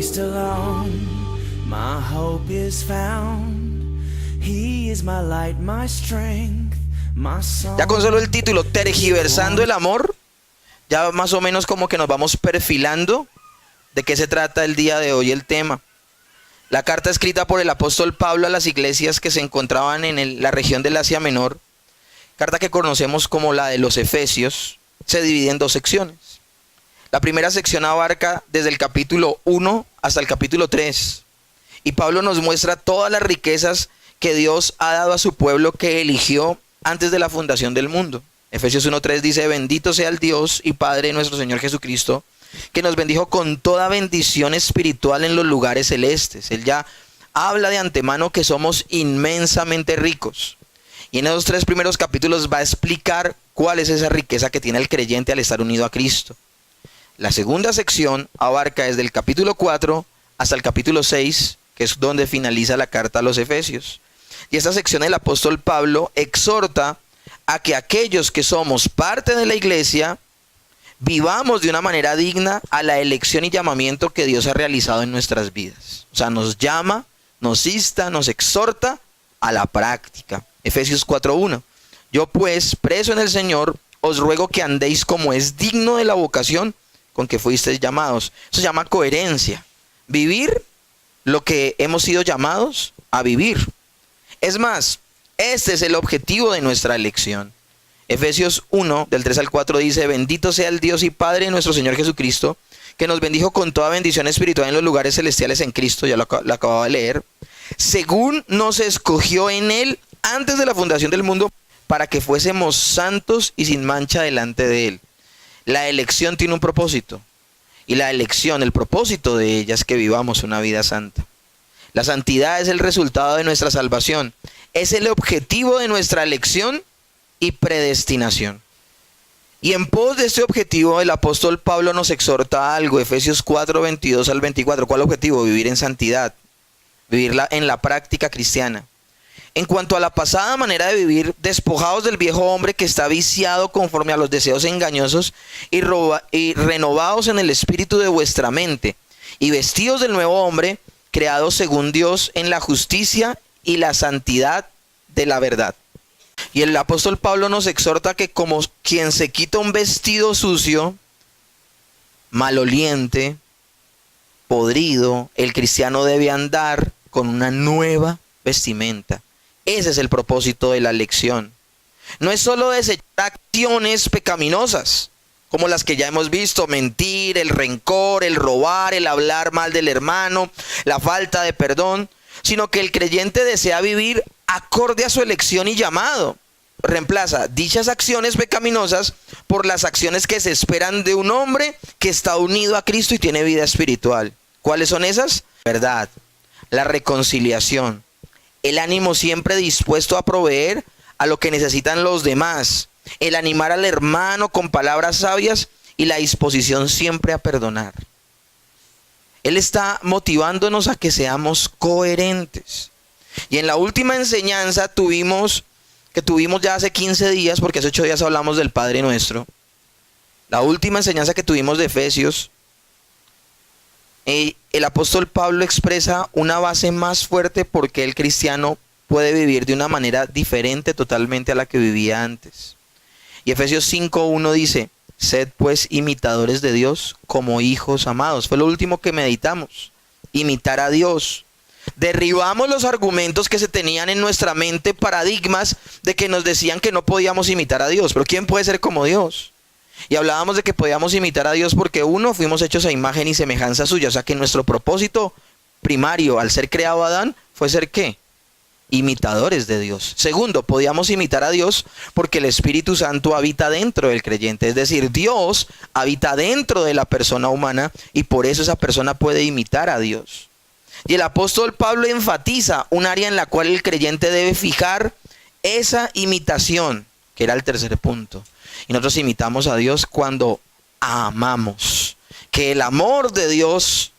Christ alone, my hope is found. He is my light, my strength, my song. Ya con solo el título, tergiversando el amor, ya más o menos como que nos vamos perfilando de qué se trata el día de hoy el tema. La carta escrita por el apóstol Pablo a las iglesias que se encontraban en la región del Asia Menor, carta que conocemos como la de los Efesios, se divide en dos secciones. La primera sección abarca desde el capítulo 1 hasta el capítulo 3. Y Pablo nos muestra todas las riquezas que Dios ha dado a su pueblo que eligió antes de la fundación del mundo. Efesios 1:3 dice: bendito sea el Dios y Padre de nuestro Señor Jesucristo, que nos bendijo con toda bendición espiritual en los lugares celestes. Él ya habla de antemano que somos inmensamente ricos. Y en esos 3 primeros capítulos va a explicar cuál es esa riqueza que tiene el creyente al estar unido a Cristo. La segunda sección abarca desde el capítulo 4 hasta el capítulo 6, que es donde finaliza la carta a los Efesios. Y esta sección el apóstol Pablo exhorta a que aquellos que somos parte de la iglesia vivamos de una manera digna a la elección y llamamiento que Dios ha realizado en nuestras vidas. O sea, nos llama, nos insta, nos exhorta a la práctica. Efesios 4:1. Yo pues, preso en el Señor, os ruego que andéis como es digno de la vocación con que fuisteis llamados. Eso se llama coherencia. Vivir lo que hemos sido llamados a vivir. Es más, este es el objetivo de nuestra elección. Efesios 1, del 3 al 4 dice: bendito sea el Dios y Padre de nuestro Señor Jesucristo, que nos bendijo con toda bendición espiritual en los lugares celestiales en Cristo. Ya lo acababa de leer. Según nos escogió en Él antes de la fundación del mundo, para que fuésemos santos y sin mancha delante de Él. La elección tiene un propósito. Y la elección, el propósito de ella es que vivamos una vida santa. La santidad es el resultado de nuestra salvación. Es el objetivo de nuestra elección y predestinación. Y en pos de este objetivo, el apóstol Pablo nos exhorta a algo. Efesios 4, 22 al 24. ¿Cuál objetivo? Vivir en santidad. Vivirla en la práctica cristiana. En cuanto a la pasada manera de vivir, despojados del viejo hombre que está viciado conforme a los deseos engañosos y renovados en el espíritu de vuestra mente, y vestidos del nuevo hombre, creado según Dios en la justicia y la santidad de la verdad. Y el apóstol Pablo nos exhorta que como quien se quita un vestido sucio, maloliente, podrido, el cristiano debe andar con una nueva vestimenta. Ese es el propósito de la elección. No es solo desechar acciones pecaminosas, como las que ya hemos visto: mentir, el rencor, el robar, el hablar mal del hermano, la falta de perdón, sino que el creyente desea vivir acorde a su elección y llamado. Reemplaza dichas acciones pecaminosas por las acciones que se esperan de un hombre que está unido a Cristo y tiene vida espiritual. ¿Cuáles son esas? Verdad, la reconciliación, el ánimo siempre dispuesto a proveer a lo que necesitan los demás, el animar al hermano con palabras sabias y la disposición siempre a perdonar. Él está motivándonos a que seamos coherentes. Y en la última enseñanza que tuvimos ya hace 15 días, porque hace 8 días hablamos del Padre Nuestro, la última enseñanza que tuvimos de Efesios, el apóstol Pablo expresa una base más fuerte porque el cristiano puede vivir de una manera diferente totalmente a la que vivía antes. Y Efesios 5:1 dice: sed pues imitadores de Dios como hijos amados. Fue lo último que meditamos. Imitar a Dios. Derribamos los argumentos que se tenían en nuestra mente, paradigmas de que nos decían que no podíamos imitar a Dios. Pero ¿quién puede ser como Dios? Y hablábamos de que podíamos imitar a Dios porque uno, fuimos hechos a imagen y semejanza suya. O sea que nuestro propósito primario al ser creado Adán fue ser ¿qué? Imitadores de Dios. Segundo, podíamos imitar a Dios porque el Espíritu Santo habita dentro del creyente. Es decir, Dios habita dentro de la persona humana y por eso esa persona puede imitar a Dios. Y el apóstol Pablo enfatiza un área en la cual el creyente debe fijar esa imitación, que era el tercer punto. Y nosotros imitamos a Dios cuando amamos. Que el amor de Dios,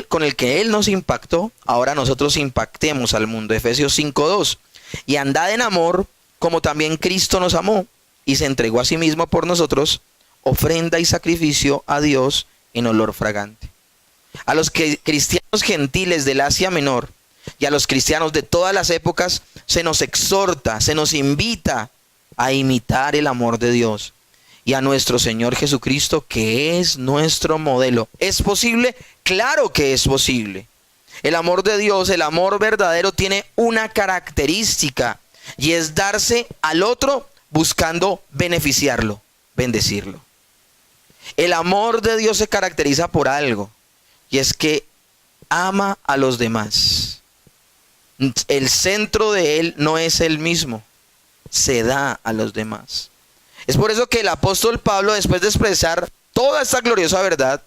con el que Él nos impactó, ahora nosotros impactemos al mundo. Efesios 5:2. Y andad en amor, como también Cristo nos amó, y se entregó a sí mismo por nosotros, ofrenda y sacrificio a Dios en olor fragante. A los cristianos gentiles del Asia Menor y a los cristianos de todas las épocas se nos exhorta, se nos invita a imitar el amor de Dios y a nuestro Señor Jesucristo, que es nuestro modelo. ¿Es posible? Claro que es posible. El amor de Dios, el amor verdadero, tiene una característica y es darse al otro buscando beneficiarlo, bendecirlo. El amor de Dios se caracteriza por algo, y es que ama a los demás. El centro de él no es él mismo, se da a los demás. Es por eso que el apóstol Pablo, después de expresar toda esta gloriosa verdad,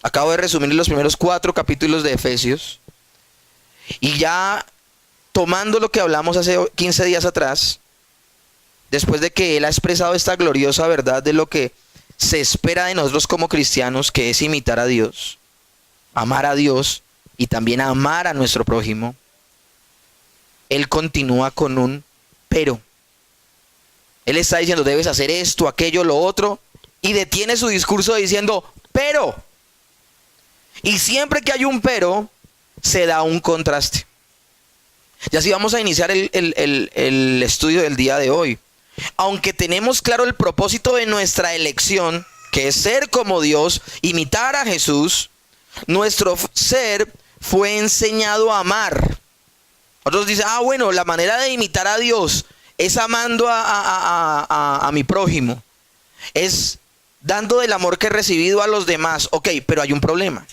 acabo de resumir los primeros 4 capítulos de Efesios, y ya tomando lo que hablamos hace 15 días atrás, después de que él ha expresado esta gloriosa verdad de lo que se espera de nosotros como cristianos, que es imitar a Dios, amar a Dios y también amar a nuestro prójimo, él continúa con un pero. Él está diciendo, debes hacer esto, aquello, lo otro, y detiene su discurso diciendo, pero. Y siempre que hay un pero, se da un contraste. Y así vamos a iniciar el estudio del día de hoy. Aunque tenemos claro el propósito de nuestra elección, que es ser como Dios, imitar a Jesús, nuestro ser fue enseñado a amar. Otros dicen, bueno, la manera de imitar a Dios es amando a mi prójimo, es dando del amor que he recibido a los demás. Ok, pero hay un problema.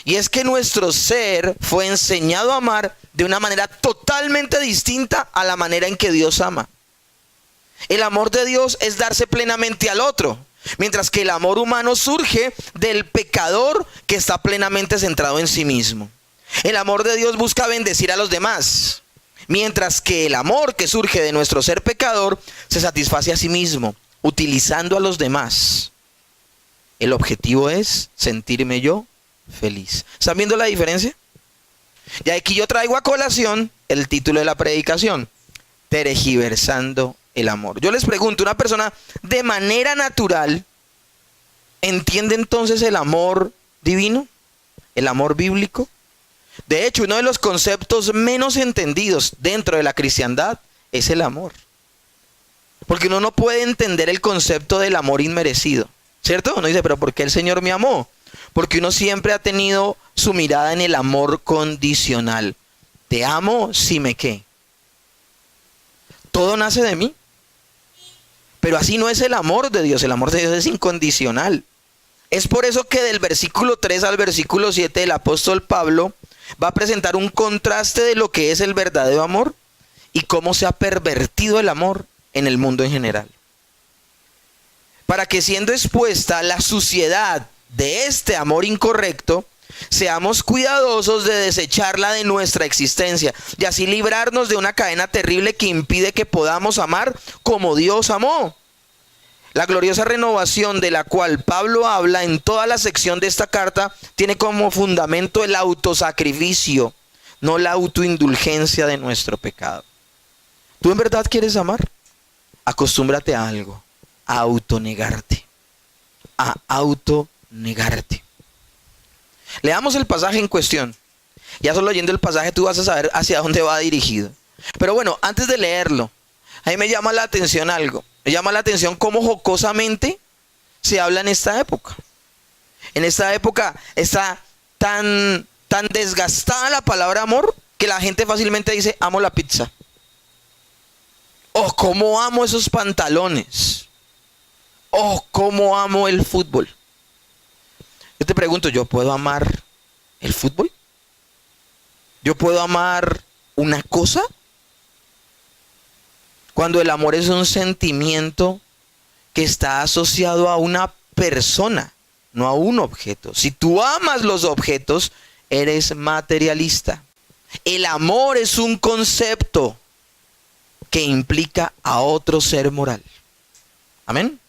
Y es que nuestro ser fue enseñado a amar de una manera totalmente distinta a la manera en que Dios ama. El amor de Dios es darse plenamente al otro, mientras que el amor humano surge del pecador que está plenamente centrado en sí mismo. El amor de Dios busca bendecir a los demás, mientras que el amor que surge de nuestro ser pecador se satisface a sí mismo, utilizando a los demás. El objetivo es sentirme yo feliz. ¿Están viendo la diferencia? Y aquí yo traigo a colación el título de la predicación: tergiversando el amor. Yo les pregunto, ¿una persona de manera natural entiende entonces el amor divino? ¿El amor bíblico? De hecho, uno de los conceptos menos entendidos dentro de la cristiandad es el amor. Porque uno no puede entender el concepto del amor inmerecido, ¿cierto? Uno dice, pero ¿por qué el Señor me amó? Porque uno siempre ha tenido su mirada en el amor condicional. Te amo si me qué. Todo nace de mí. Pero así no es el amor de Dios. El amor de Dios es incondicional. Es por eso que del versículo 3 al versículo 7 el apóstol Pablo va a presentar un contraste de lo que es el verdadero amor y cómo se ha pervertido el amor en el mundo en general. Para que, siendo expuesta la suciedad de este amor incorrecto, seamos cuidadosos de desecharla de nuestra existencia y así librarnos de una cadena terrible que impide que podamos amar como Dios amó. La gloriosa renovación de la cual Pablo habla en toda la sección de esta carta tiene como fundamento el autosacrificio, no la autoindulgencia de nuestro pecado. ¿Tú en verdad quieres amar? Acostúmbrate a algo, a autonegarte, a autonegarte. Leamos el pasaje en cuestión. Ya solo leyendo el pasaje tú vas a saber hacia dónde va dirigido. Pero bueno, antes de leerlo, a mí me llama la atención algo. Me llama la atención cómo jocosamente se habla en esta época. En esta época está tan desgastada la palabra amor que la gente fácilmente dice, amo la pizza. Oh, cómo amo esos pantalones. Oh, cómo amo el fútbol. Yo te pregunto, ¿yo puedo amar el fútbol? ¿Yo puedo amar una cosa? Cuando el amor es un sentimiento que está asociado a una persona, no a un objeto. Si tú amas los objetos, eres materialista. El amor es un concepto que implica a otro ser moral. Amén.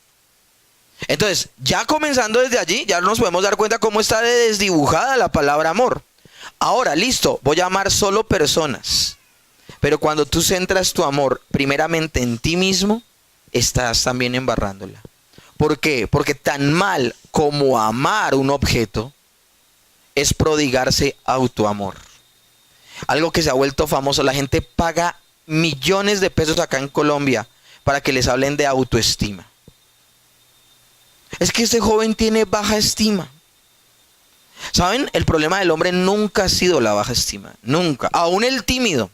Entonces, ya comenzando desde allí, ya nos podemos dar cuenta cómo está desdibujada la palabra amor. Ahora, listo, voy a amar solo personas. Pero cuando tú centras tu amor primeramente en ti mismo, estás también embarrándola. ¿Por qué? Porque tan mal como amar un objeto es prodigarse autoamor. Algo que se ha vuelto famoso. La gente paga millones de pesos acá en Colombia para que les hablen de autoestima. Es que este joven tiene baja estima. ¿Saben? El problema del hombre nunca ha sido la baja estima. Nunca. Aún el tímido.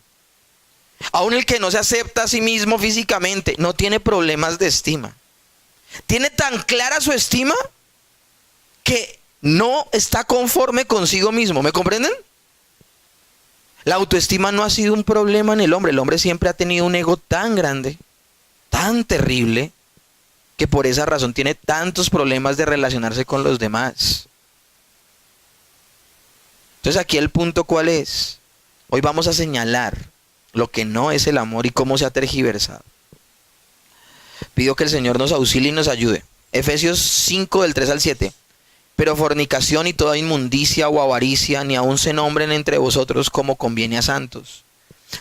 Aún el que no se acepta a sí mismo físicamente. No tiene problemas de estima. Tiene tan clara su estima que no está conforme consigo mismo. ¿Me comprenden? La autoestima no ha sido un problema en el hombre. El hombre siempre ha tenido un ego tan grande, tan terrible, que por esa razón tiene tantos problemas de relacionarse con los demás. Entonces aquí el punto ¿cuál es? Hoy vamos a señalar lo que no es el amor y cómo se ha tergiversado. Pido que el Señor nos auxilie y nos ayude. Efesios 5 del 3 al 7. Pero fornicación y toda inmundicia o avaricia ni aun se nombren entre vosotros como conviene a santos.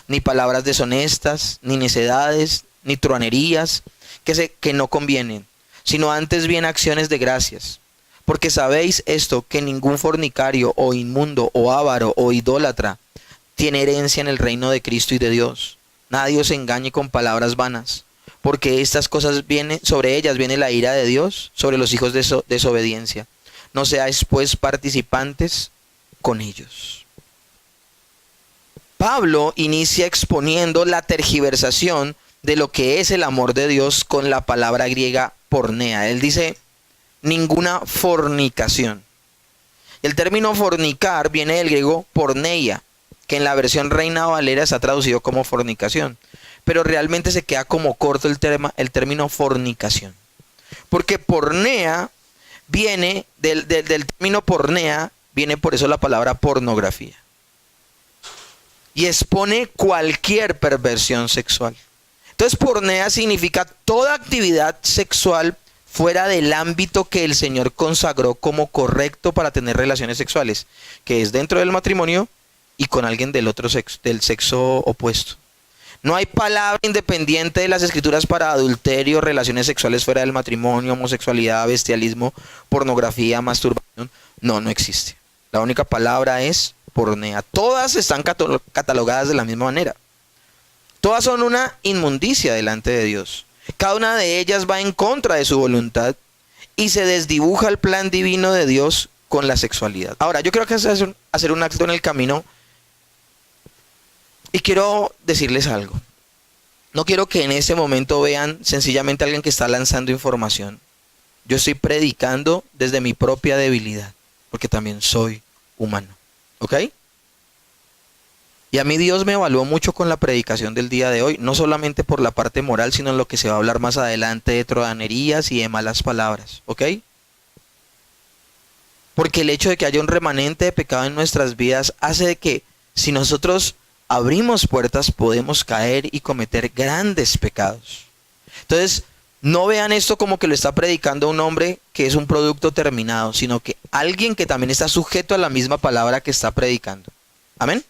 Ni palabras deshonestas, ni necedades, ni truanerías que no convienen, sino antes bien acciones de gracias. Porque sabéis esto, que ningún fornicario o inmundo o avaro o idólatra tiene herencia en el reino de Cristo y de Dios. Nadie os engañe con palabras vanas, porque estas cosas sobre ellas viene la ira de Dios, sobre los hijos de desobediencia. No seáis pues participantes con ellos. Pablo inicia exponiendo la tergiversación de lo que es el amor de Dios con la palabra griega porneia. Él dice ninguna fornicación. El término fornicar viene del griego porneia, que en la versión Reina Valera está traducido como fornicación, pero realmente se queda como corto el término fornicación, porque porneia viene del término porneia, viene por eso la palabra pornografía, y expone cualquier perversión sexual. Entonces porneia significa toda actividad sexual fuera del ámbito que el Señor consagró como correcto para tener relaciones sexuales, que es dentro del matrimonio y con alguien del otro sexo, del sexo opuesto. No hay palabra independiente de las escrituras para adulterio, relaciones sexuales fuera del matrimonio, homosexualidad, bestialismo, pornografía, masturbación. No existe. La única palabra es porneia. Todas están catalogadas de la misma manera. Todas son una inmundicia delante de Dios. Cada una de ellas va en contra de su voluntad y se desdibuja el plan divino de Dios con la sexualidad. Ahora, yo creo que es hacer un acto en el camino. Y quiero decirles algo. No quiero que en ese momento vean sencillamente a alguien que está lanzando información. Yo estoy predicando desde mi propia debilidad, porque también soy humano. ¿Ok? Y a mí Dios me evaluó mucho con la predicación del día de hoy, no solamente por la parte moral, sino en lo que se va a hablar más adelante de trodanerías y de malas palabras. ¿Ok? Porque el hecho de que haya un remanente de pecado en nuestras vidas hace de que si nosotros abrimos puertas, podemos caer y cometer grandes pecados. Entonces, no vean esto como que lo está predicando un hombre que es un producto terminado, sino que alguien que también está sujeto a la misma palabra que está predicando. Amén.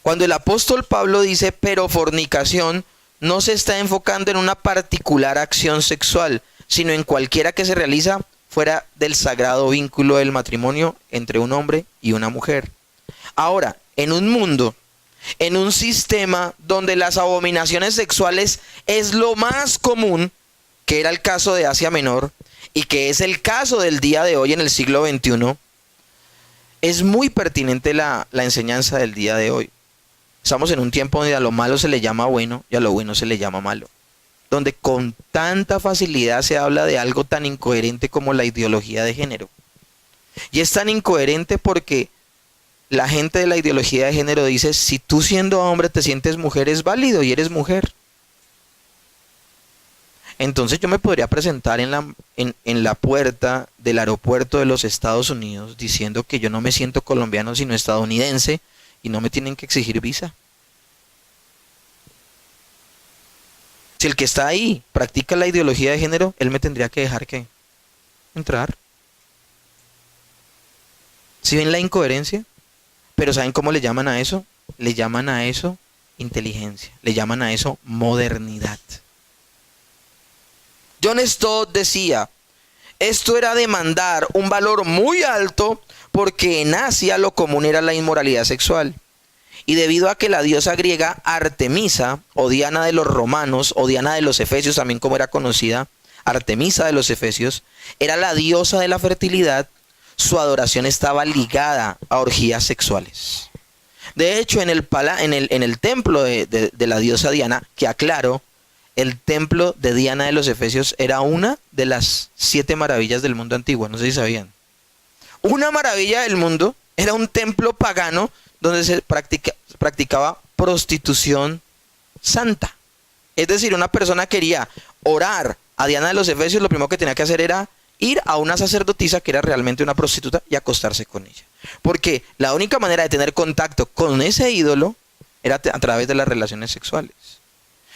Cuando el apóstol Pablo dice, pero fornicación, no se está enfocando en una particular acción sexual, sino en cualquiera que se realiza fuera del sagrado vínculo del matrimonio entre un hombre y una mujer. Ahora, en un mundo, en un sistema donde las abominaciones sexuales es lo más común, que era el caso de Asia Menor y que es el caso del día de hoy en el siglo XXI, es muy pertinente la enseñanza del día de hoy. Estamos en un tiempo donde a lo malo se le llama bueno y a lo bueno se le llama malo, donde con tanta facilidad se habla de algo tan incoherente como la ideología de género. Y es tan incoherente porque la gente de la ideología de género dice, si tú siendo hombre te sientes mujer, es válido y eres mujer. Entonces yo me podría presentar en la puerta del aeropuerto de los Estados Unidos diciendo que yo no me siento colombiano sino estadounidense y no me tienen que exigir visa. Si el que está ahí practica la ideología de género, él me tendría que dejar que entrar. ¿Sí ven la incoherencia? Pero ¿saben cómo le llaman a eso? Le llaman a eso inteligencia. Le llaman a eso modernidad. John Stott decía, Esto era demandar un valor muy alto porque en Asia lo común era la inmoralidad sexual. Y debido a que la diosa griega Artemisa, o Diana de los romanos, o Diana de los efesios, también como era conocida, Artemisa de los efesios, era la diosa de la fertilidad, su adoración estaba ligada a orgías sexuales. De hecho, en el templo de la diosa Diana, que aclaro, el templo de Diana de los efesios era una de las 7 maravillas del mundo antiguo, no sé si sabían. Una maravilla del mundo era un templo pagano donde se practicaba prostitución santa. Es decir, una persona quería orar a Diana de los efesios, lo primero que tenía que hacer era ir a una sacerdotisa que era realmente una prostituta y acostarse con ella. Porque la única manera de tener contacto con ese ídolo era a través de las relaciones sexuales.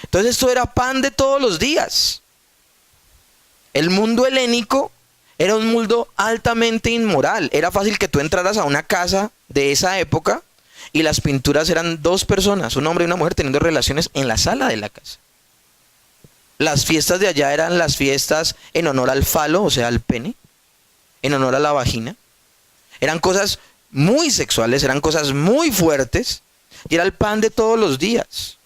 Entonces esto era pan de todos los días. El mundo helénico era un mundo altamente inmoral. Era fácil que tú entraras a una casa de esa época y las pinturas eran 2 personas, un hombre y una mujer teniendo relaciones en la sala de la casa. Las fiestas de allá eran las fiestas en honor al falo, o sea, al pene, en honor a la vagina. Eran cosas muy sexuales, eran cosas muy fuertes y era el pan de todos los días.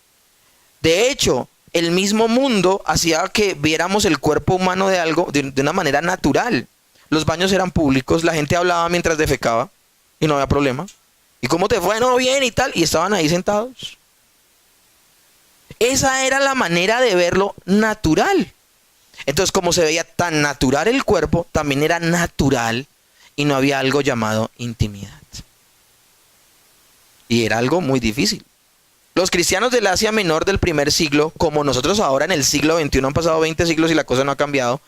De hecho, el mismo mundo hacía que viéramos el cuerpo humano de una manera natural. Los baños eran públicos, la gente hablaba mientras defecaba y no había problema. ¿Y cómo te fue? No, bien y tal. Y estaban ahí sentados. Esa era la manera de verlo natural. Entonces, como se veía tan natural el cuerpo, también era natural y no había algo llamado intimidad. Y era algo muy difícil. Los cristianos del Asia Menor del primer siglo, como nosotros ahora en el siglo XXI, han pasado 20 siglos y la cosa no ha cambiado,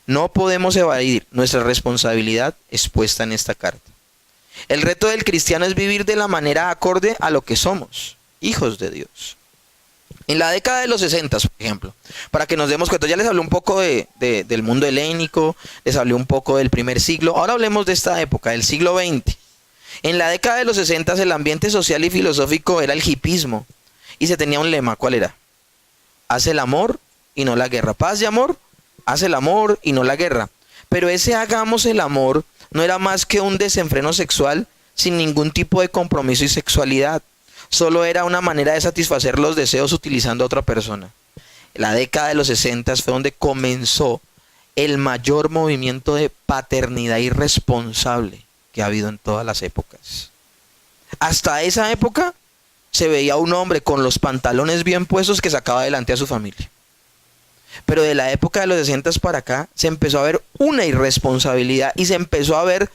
no podemos evadir nuestra responsabilidad expuesta en esta carta. El reto del cristiano es vivir de la manera acorde a lo que somos, hijos de Dios. En la década de los 60, por ejemplo, para que nos demos cuenta, ya les hablé un poco del mundo helénico, les hablé un poco del primer siglo, ahora hablemos de esta época, del siglo XX. En la década de los 60 el ambiente social y filosófico era el hipismo y se tenía un lema, ¿cuál era? Haz el amor y no la guerra. Paz y amor, haz el amor y no la guerra. Pero ese hagamos el amor no era más que un desenfreno sexual sin ningún tipo de compromiso y sexualidad. Solo era una manera de satisfacer los deseos utilizando a otra persona. La década de los 60 fue donde comenzó el mayor movimiento de paternidad irresponsable que ha habido en todas las épocas. Hasta esa época se veía un hombre con los pantalones bien puestos que sacaba adelante a su familia. Pero de la época de los 60 para acá se empezó a ver una irresponsabilidad y se empezó a ver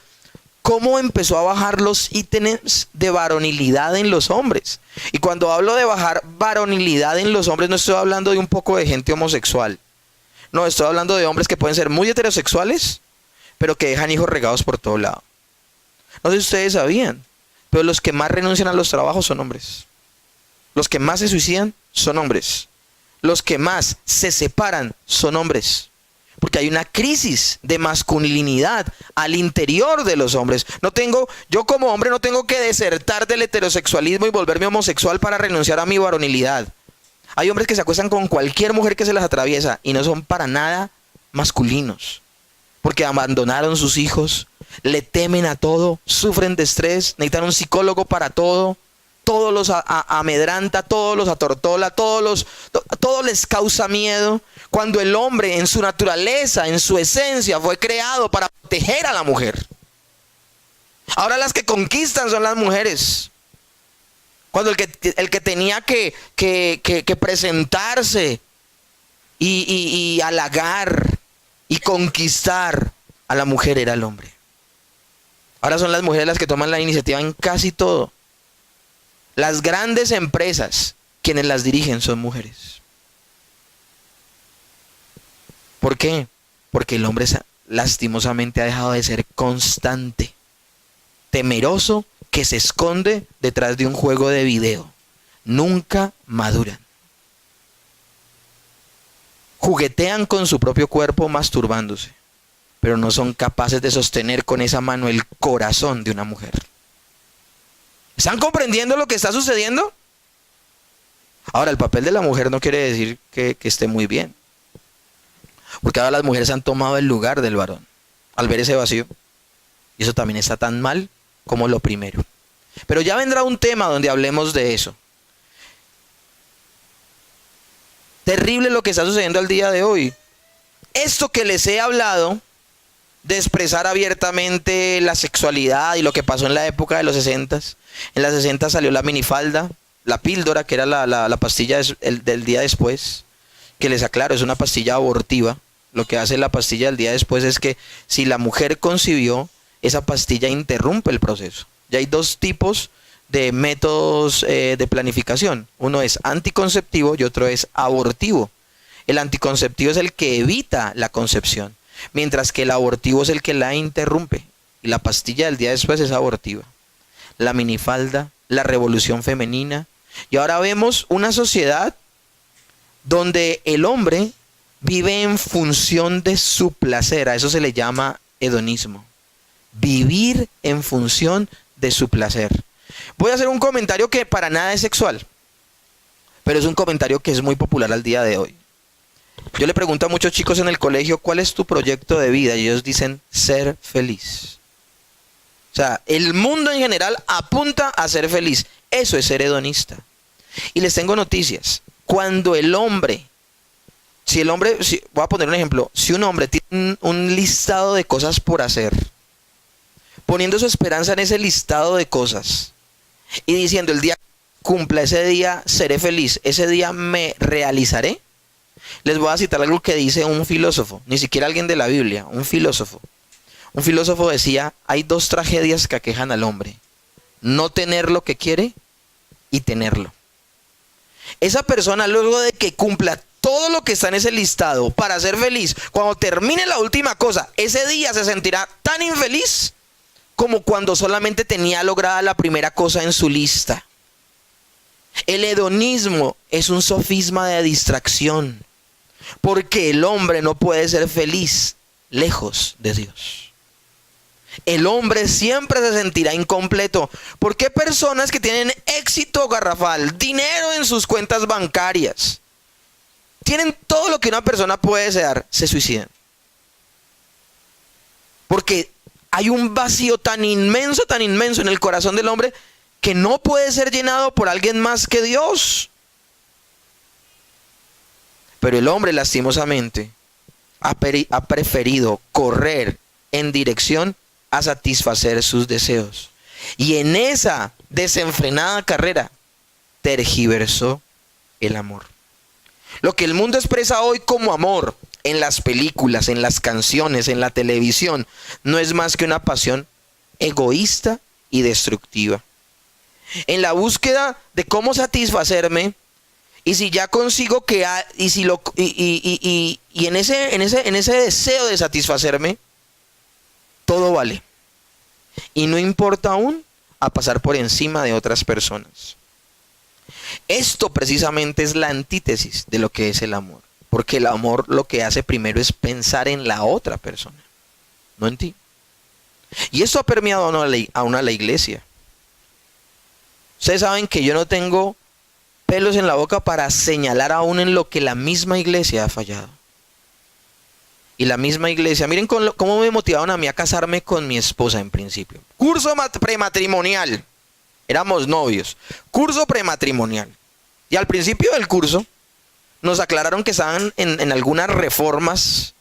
cómo empezó a bajar los ítems de varonilidad en los hombres. Y cuando hablo de bajar varonilidad en los hombres, no estoy hablando de un poco de gente homosexual. No, estoy hablando de hombres que pueden ser muy heterosexuales, pero que dejan hijos regados por todo lado. No sé si ustedes sabían, pero los que más renuncian a los trabajos son hombres. Los que más se suicidan son hombres. Los que más se separan son hombres. Porque hay una crisis de masculinidad al interior de los hombres. Yo como hombre no tengo que desertar del heterosexualismo y volverme homosexual para renunciar a mi varonilidad. Hay hombres que se acuestan con cualquier mujer que se les atraviesa y no son para nada masculinos. Porque abandonaron sus hijos, le temen a todo, sufren de estrés, necesitan un psicólogo para todo. Todo los amedranta, todo los atortola, todo les causa miedo. Cuando el hombre en su naturaleza, en su esencia, fue creado para proteger a la mujer. Ahora las que conquistan son las mujeres. Cuando el que tenía que presentarse y halagar y conquistar a la mujer era el hombre. Ahora son las mujeres las que toman la iniciativa en casi todo. Las grandes empresas, quienes las dirigen son mujeres. ¿Por qué? Porque el hombre lastimosamente ha dejado de ser constante, temeroso, que se esconde detrás de un juego de video. Nunca maduran. Juguetean con su propio cuerpo masturbándose, pero no son capaces de sostener con esa mano el corazón de una mujer. ¿Están comprendiendo lo que está sucediendo? Ahora, el papel de la mujer no quiere decir que esté muy bien. Porque ahora las mujeres han tomado el lugar del varón al ver ese vacío. Y eso también está tan mal como lo primero. Pero ya vendrá un tema donde hablemos de eso. Terrible lo que está sucediendo al día de hoy. Esto que les he hablado de expresar abiertamente la sexualidad y lo que pasó en la época de los 60. En las 60 salió la minifalda, la píldora, que era la pastilla del día después. Que les aclaro, es una pastilla abortiva. Lo que hace la pastilla del día después es que si la mujer concibió, esa pastilla interrumpe el proceso. Ya hay dos tipos de métodos de planificación. Uno es anticonceptivo y otro es abortivo. El anticonceptivo es el que evita la concepción, mientras que el abortivo es el que la interrumpe. Y la pastilla del día después es abortiva. La minifalda, la revolución femenina. Y ahora vemos una sociedad donde el hombre vive en función de su placer. A eso se le llama hedonismo. Vivir en función de su placer. Voy a hacer un comentario que para nada es sexual, pero es un comentario que es muy popular al día de hoy. Yo le pregunto a muchos chicos en el colegio, ¿cuál es tu proyecto de vida? Y ellos dicen, ser feliz. O sea, el mundo en general apunta a ser feliz. Eso es ser hedonista. Y les tengo noticias. Cuando el hombre, voy a poner un ejemplo, si un hombre tiene un listado de cosas por hacer, poniendo su esperanza en ese listado de cosas y diciendo, el día que cumpla ese día seré feliz, ese día me realizaré. Les voy a citar algo que dice un filósofo, ni siquiera alguien de la Biblia, un filósofo. Un filósofo decía, hay dos tragedias que aquejan al hombre: no tener lo que quiere y tenerlo. Esa persona, luego de que cumpla todo lo que está en ese listado para ser feliz, cuando termine la última cosa, ese día se sentirá tan infeliz como cuando solamente tenía lograda la primera cosa en su lista. El hedonismo es un sofisma de distracción, porque el hombre no puede ser feliz lejos de Dios. El hombre siempre se sentirá incompleto. ¿Por qué personas que tienen éxito garrafal, dinero en sus cuentas bancarias, tienen todo lo que una persona puede desear, se suicidan? Porque hay un vacío tan inmenso en el corazón del hombre que no puede ser llenado por alguien más que Dios. Pero el hombre, lastimosamente, ha preferido correr en dirección a satisfacer sus deseos. Y en esa desenfrenada carrera tergiversó el amor. Lo que el mundo expresa hoy como amor, en las películas, en las canciones, en la televisión, no es más que una pasión egoísta y destructiva. En la búsqueda de cómo satisfacerme, y si ya consigo que en ese deseo de satisfacerme, todo vale. Y no importa aún a pasar por encima de otras personas. Esto precisamente es la antítesis de lo que es el amor. Porque el amor lo que hace primero es pensar en la otra persona, no en ti. Y esto ha permeado aún a la iglesia. Ustedes saben que yo no tengo pelos en la boca para señalar aún en lo que la misma iglesia ha fallado. Y la misma iglesia, miren cómo me motivaron a mí a casarme con mi esposa en principio. Curso prematrimonial. Éramos novios. Curso prematrimonial. Y al principio del curso nos aclararon que estaban en algunas reformas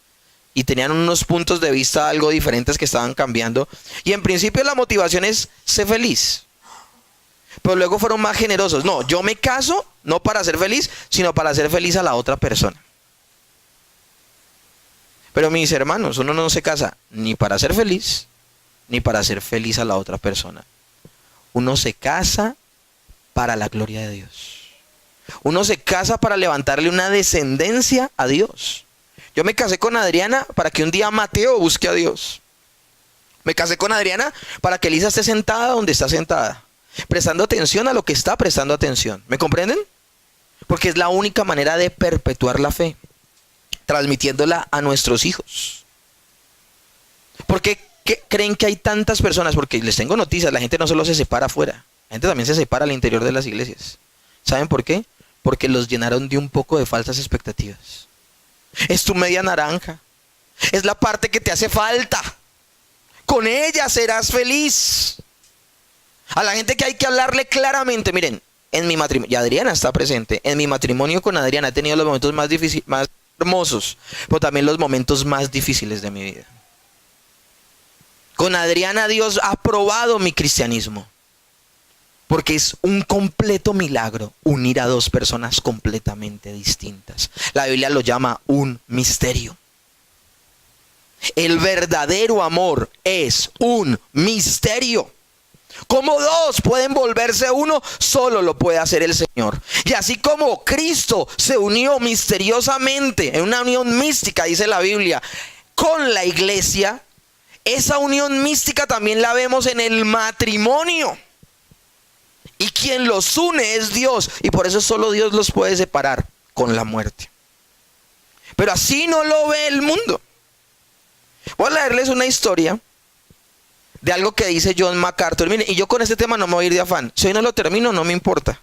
y tenían unos puntos de vista algo diferentes que estaban cambiando. Y en principio la motivación es ser feliz. Pero luego fueron más generosos. No, yo me caso no para ser feliz, sino para hacer feliz a la otra persona. Pero mis hermanos, uno no se casa ni para ser feliz, ni para hacer feliz a la otra persona. Uno se casa para la gloria de Dios. Uno se casa para levantarle una descendencia a Dios. Yo me casé con Adriana para que un día Mateo busque a Dios. Me casé con Adriana para que Elisa esté sentada donde está sentada, prestando atención a lo que está prestando atención. ¿Me comprenden? Porque es la única manera de perpetuar la fe, transmitiéndola a nuestros hijos. ¿Por qué creen que hay tantas personas? Porque les tengo noticias, la gente no solo se separa afuera, la gente también se separa al interior de las iglesias. ¿Saben por qué? Porque los llenaron de un poco de falsas expectativas. Es tu media naranja. Es la parte que te hace falta. Con ella serás feliz. A la gente que hay que hablarle claramente, miren, en mi matrimonio, y Adriana está presente, en mi matrimonio con Adriana he tenido los momentos más difíciles, más hermosos, pero también los momentos más difíciles de mi vida. Con Adriana Dios ha probado mi cristianismo, porque es un completo milagro unir a dos personas completamente distintas. La Biblia lo llama un misterio. El verdadero amor es un misterio. Como dos pueden volverse uno, solo lo puede hacer el Señor. Y así como Cristo se unió misteriosamente, en una unión mística, dice la Biblia, con la iglesia, esa unión mística también la vemos en el matrimonio. Y quien los une es Dios. Y por eso solo Dios los puede separar con la muerte. Pero así no lo ve el mundo. Voy a leerles una historia de algo que dice John MacArthur. Miren, y yo con este tema no me voy a ir de afán. Si hoy no lo termino, no me importa.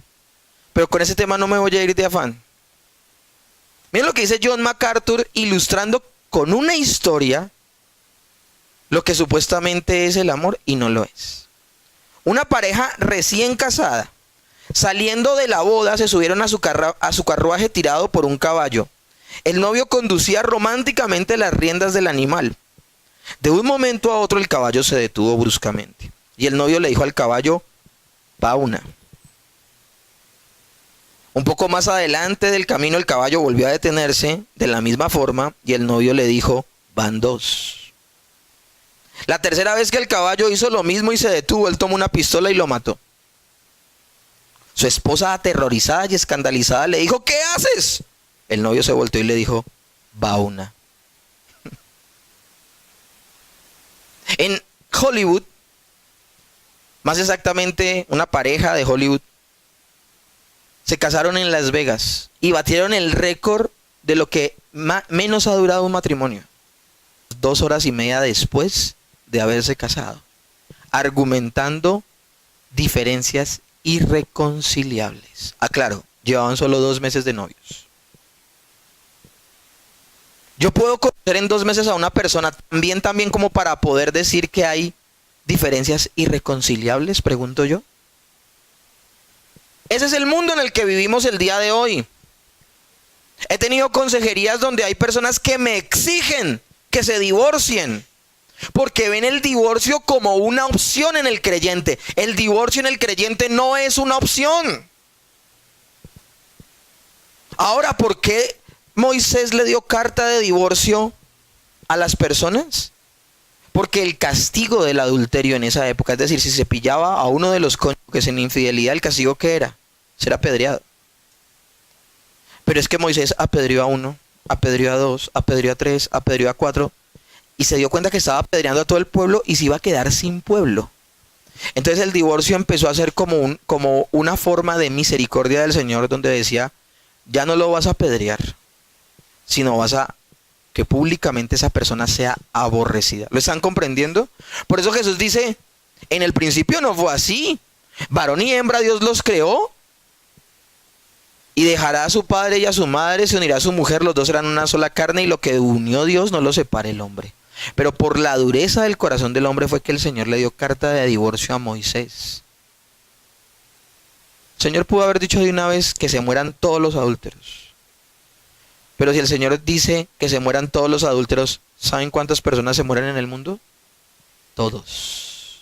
Pero con este tema no me voy a ir de afán. Miren lo que dice John MacArthur, ilustrando con una historia lo que supuestamente es el amor y no lo es. Una pareja recién casada, saliendo de la boda, se subieron a su carruaje tirado por un caballo. El novio conducía románticamente las riendas del animal. De un momento a otro el caballo se detuvo bruscamente y el novio le dijo al caballo: va una. Un poco más adelante del camino el caballo volvió a detenerse de la misma forma y el novio le dijo: van dos. La tercera vez que el caballo hizo lo mismo y se detuvo, él tomó una pistola y lo mató. Su esposa, aterrorizada y escandalizada, le dijo: ¿qué haces? El novio se volteó y le dijo: va una. En Hollywood, más exactamente una pareja de Hollywood, se casaron en Las Vegas y batieron el récord de lo que menos ha durado un matrimonio. 2 horas y media después de haberse casado, argumentando diferencias irreconciliables. Aclaro, llevaban solo 2 meses de novios. Yo puedo conocer en 2 meses a una persona también como para poder decir que hay diferencias irreconciliables, pregunto yo. Ese es el mundo en el que vivimos el día de hoy. He tenido consejerías donde hay personas que me exigen que se divorcien, porque ven el divorcio como una opción en el creyente. El divorcio en el creyente no es una opción. Ahora, ¿por qué Moisés le dio carta de divorcio a las personas? Porque el castigo del adulterio en esa época, es decir, si se pillaba a uno de los cónyuges en infidelidad, ¿el castigo qué era? Ser apedreado. Pero es que Moisés apedreó a 1, apedreó a 2, apedreó a 3, apedreó a 4, y se dio cuenta que estaba apedreando a todo el pueblo y se iba a quedar sin pueblo. Entonces el divorcio empezó a ser como una forma de misericordia del Señor, donde decía: ya no lo vas a apedrear, sino vas a que públicamente esa persona sea aborrecida. ¿Lo están comprendiendo? Por eso Jesús dice: en el principio no fue así. Varón y hembra Dios los creó. Y dejará a su padre y a su madre, se unirá a su mujer, los dos serán una sola carne, y lo que unió Dios no lo separe el hombre. Pero por la dureza del corazón del hombre fue que el Señor le dio carta de divorcio a Moisés. El Señor pudo haber dicho de una vez que se mueran todos los adúlteros. Pero si el Señor dice que se mueran todos los adúlteros, ¿saben cuántas personas se mueren en el mundo? Todos.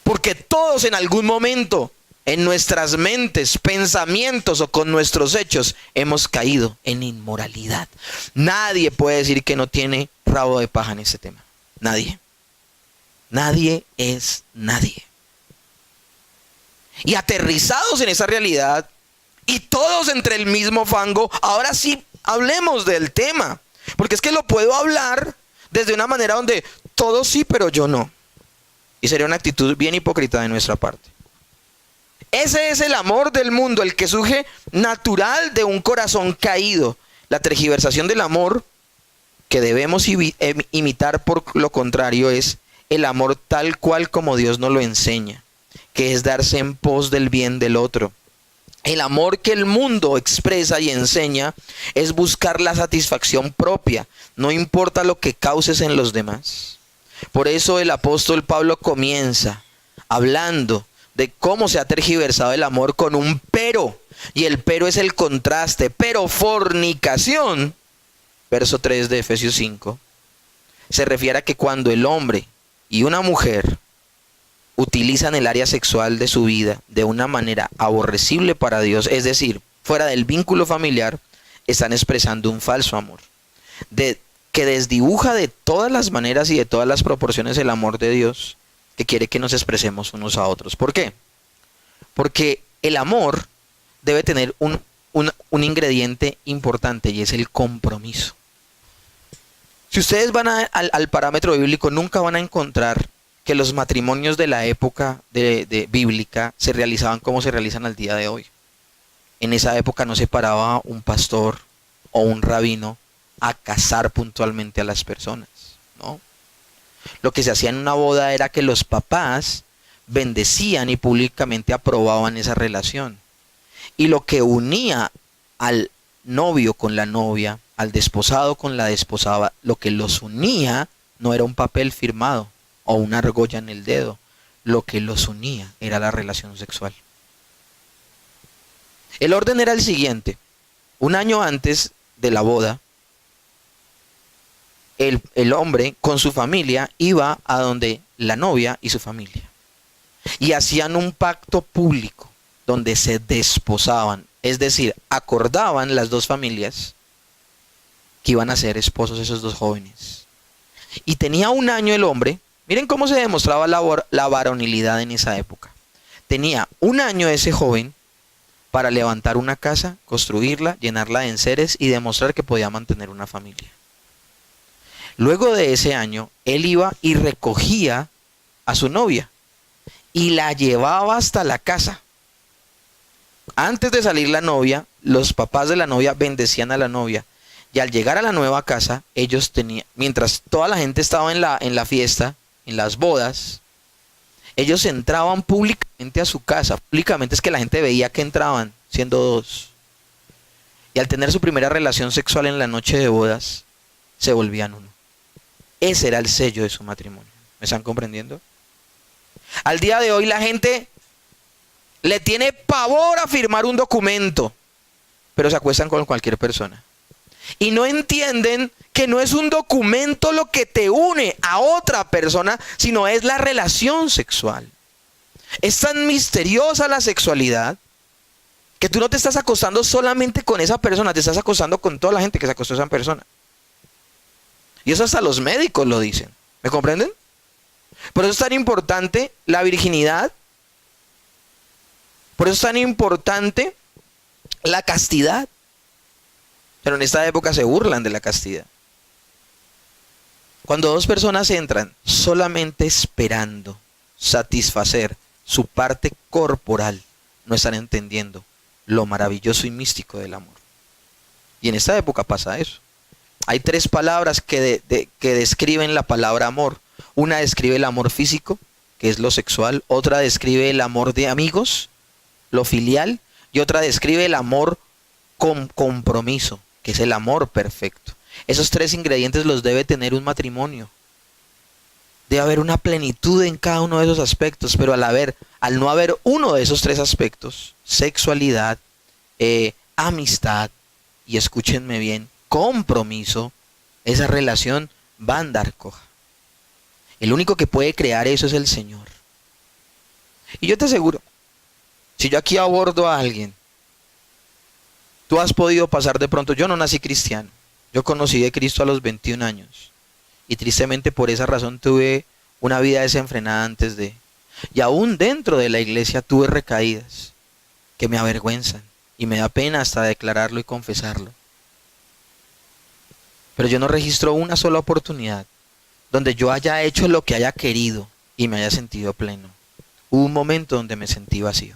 Porque todos en algún momento, en nuestras mentes, pensamientos o con nuestros hechos, hemos caído en inmoralidad. Nadie puede decir que no tiene rabo de paja en este tema. Nadie. Nadie es nadie. Y aterrizados en esa realidad, y todos entre el mismo fango, ahora sí hablemos del tema. Porque es que lo puedo hablar desde una manera donde todos sí, pero yo no. Y sería una actitud bien hipócrita de nuestra parte. Ese es el amor del mundo, el que surge natural de un corazón caído. La tergiversación del amor que debemos imitar, por lo contrario, es el amor tal cual como Dios nos lo enseña, que es darse en pos del bien del otro. El amor que el mundo expresa y enseña es buscar la satisfacción propia, no importa lo que causes en los demás. Por eso el apóstol Pablo comienza hablando de cómo se ha tergiversado el amor con un pero, y el pero es el contraste. Pero fornicación, verso 3 de Efesios 5, se refiere a que cuando el hombre y una mujer utilizan el área sexual de su vida de una manera aborrecible para Dios, es decir, fuera del vínculo familiar, están expresando un falso amor, que desdibuja de todas las maneras y de todas las proporciones el amor de Dios, que quiere que nos expresemos unos a otros. ¿Por qué? Porque el amor debe tener un ingrediente importante, y es el compromiso. Si ustedes van al parámetro bíblico, nunca van a encontrar que los matrimonios de la época bíblica se realizaban como se realizan al día de hoy. En esa época no se paraba un pastor o un rabino a casar puntualmente a las personas, ¿no? Lo que se hacía en una boda era que los papás bendecían y públicamente aprobaban esa relación. Y lo que unía al novio con la novia, al desposado con la desposada, lo que los unía no era un papel firmado o una argolla en el dedo. Lo que los unía era la relación sexual. El orden era el siguiente: un año antes de la boda, el hombre con su familia iba a donde la novia y su familia, y hacían un pacto público donde se desposaban, es decir, acordaban las dos familias que iban a ser esposos esos dos jóvenes. Y tenía un año el hombre. Miren cómo se demostraba la varonilidad en esa época. Tenía un año ese joven para levantar una casa, construirla, llenarla de enseres y demostrar que podía mantener una familia. Luego de ese año, él iba y recogía a su novia y la llevaba hasta la casa. Antes de salir la novia, los papás de la novia bendecían a la novia. Y al llegar a la nueva casa, ellos tenían, mientras toda la gente estaba en la fiesta, en las bodas, ellos entraban públicamente a su casa. Públicamente es que la gente veía que entraban, siendo dos. Y al tener su primera relación sexual en la noche de bodas, se volvían uno. Ese era el sello de su matrimonio. ¿Me están comprendiendo? Al día de hoy la gente le tiene pavor a firmar un documento, pero se acuestan con cualquier persona. Y no entienden que no es un documento lo que te une a otra persona, sino es la relación sexual. Es tan misteriosa la sexualidad que tú no te estás acostando solamente con esa persona, te estás acostando con toda la gente que se acostó a esa persona. Y eso hasta los médicos lo dicen. ¿Me comprenden? Por eso es tan importante la virginidad. Por eso es tan importante la castidad. Pero en esta época se burlan de la castidad. Cuando dos personas entran solamente esperando satisfacer su parte corporal, no están entendiendo lo maravilloso y místico del amor. Y en esta época pasa eso. Hay tres palabras que describen la palabra amor. Una describe el amor físico, que es lo sexual. Otra describe el amor de amigos, lo filial. Y otra describe el amor con compromiso, que es el amor perfecto. Esos tres ingredientes los debe tener un matrimonio. Debe haber una plenitud en cada uno de esos aspectos, pero al no haber uno de esos tres aspectos, sexualidad, amistad y, escúchenme bien, compromiso, esa relación va a andar coja. El único que puede crear eso es el Señor. Y yo te aseguro, si yo aquí abordo a alguien, tú has podido pasar de pronto. Yo no nací cristiano, yo conocí de Cristo a los 21 años. Y tristemente por esa razón tuve una vida desenfrenada antes de. Y aún dentro de la iglesia tuve recaídas que me avergüenzan. Y me da pena hasta declararlo y confesarlo. Pero yo no registro una sola oportunidad donde yo haya hecho lo que haya querido y me haya sentido pleno. Hubo un momento donde me sentí vacío.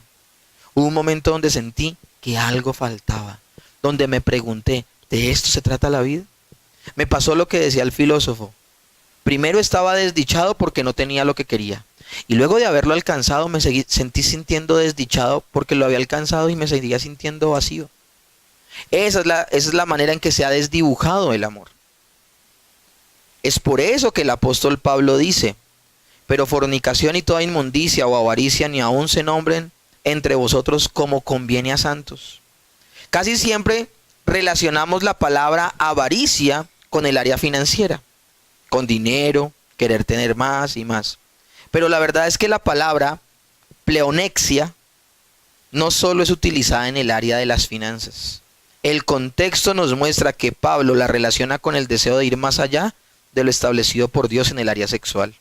Hubo un momento donde sentí que algo faltaba. Donde me pregunté, ¿de esto se trata la vida? Me pasó lo que decía el filósofo. Primero estaba desdichado porque no tenía lo que quería. Y luego de haberlo alcanzado sentí sintiendo desdichado porque lo había alcanzado y me seguía sintiendo vacío. Esa es la manera en que se ha desdibujado el amor. Es por eso que el apóstol Pablo dice: pero fornicación y toda inmundicia o avaricia ni aun se nombren entre vosotros como conviene a santos. Casi siempre relacionamos la palabra avaricia con el área financiera, con dinero, querer tener más y más. Pero la verdad es que la palabra pleonexia no solo es utilizada en el área de las finanzas. El contexto nos muestra que Pablo la relaciona con el deseo de ir más allá de lo establecido por Dios en el área sexual.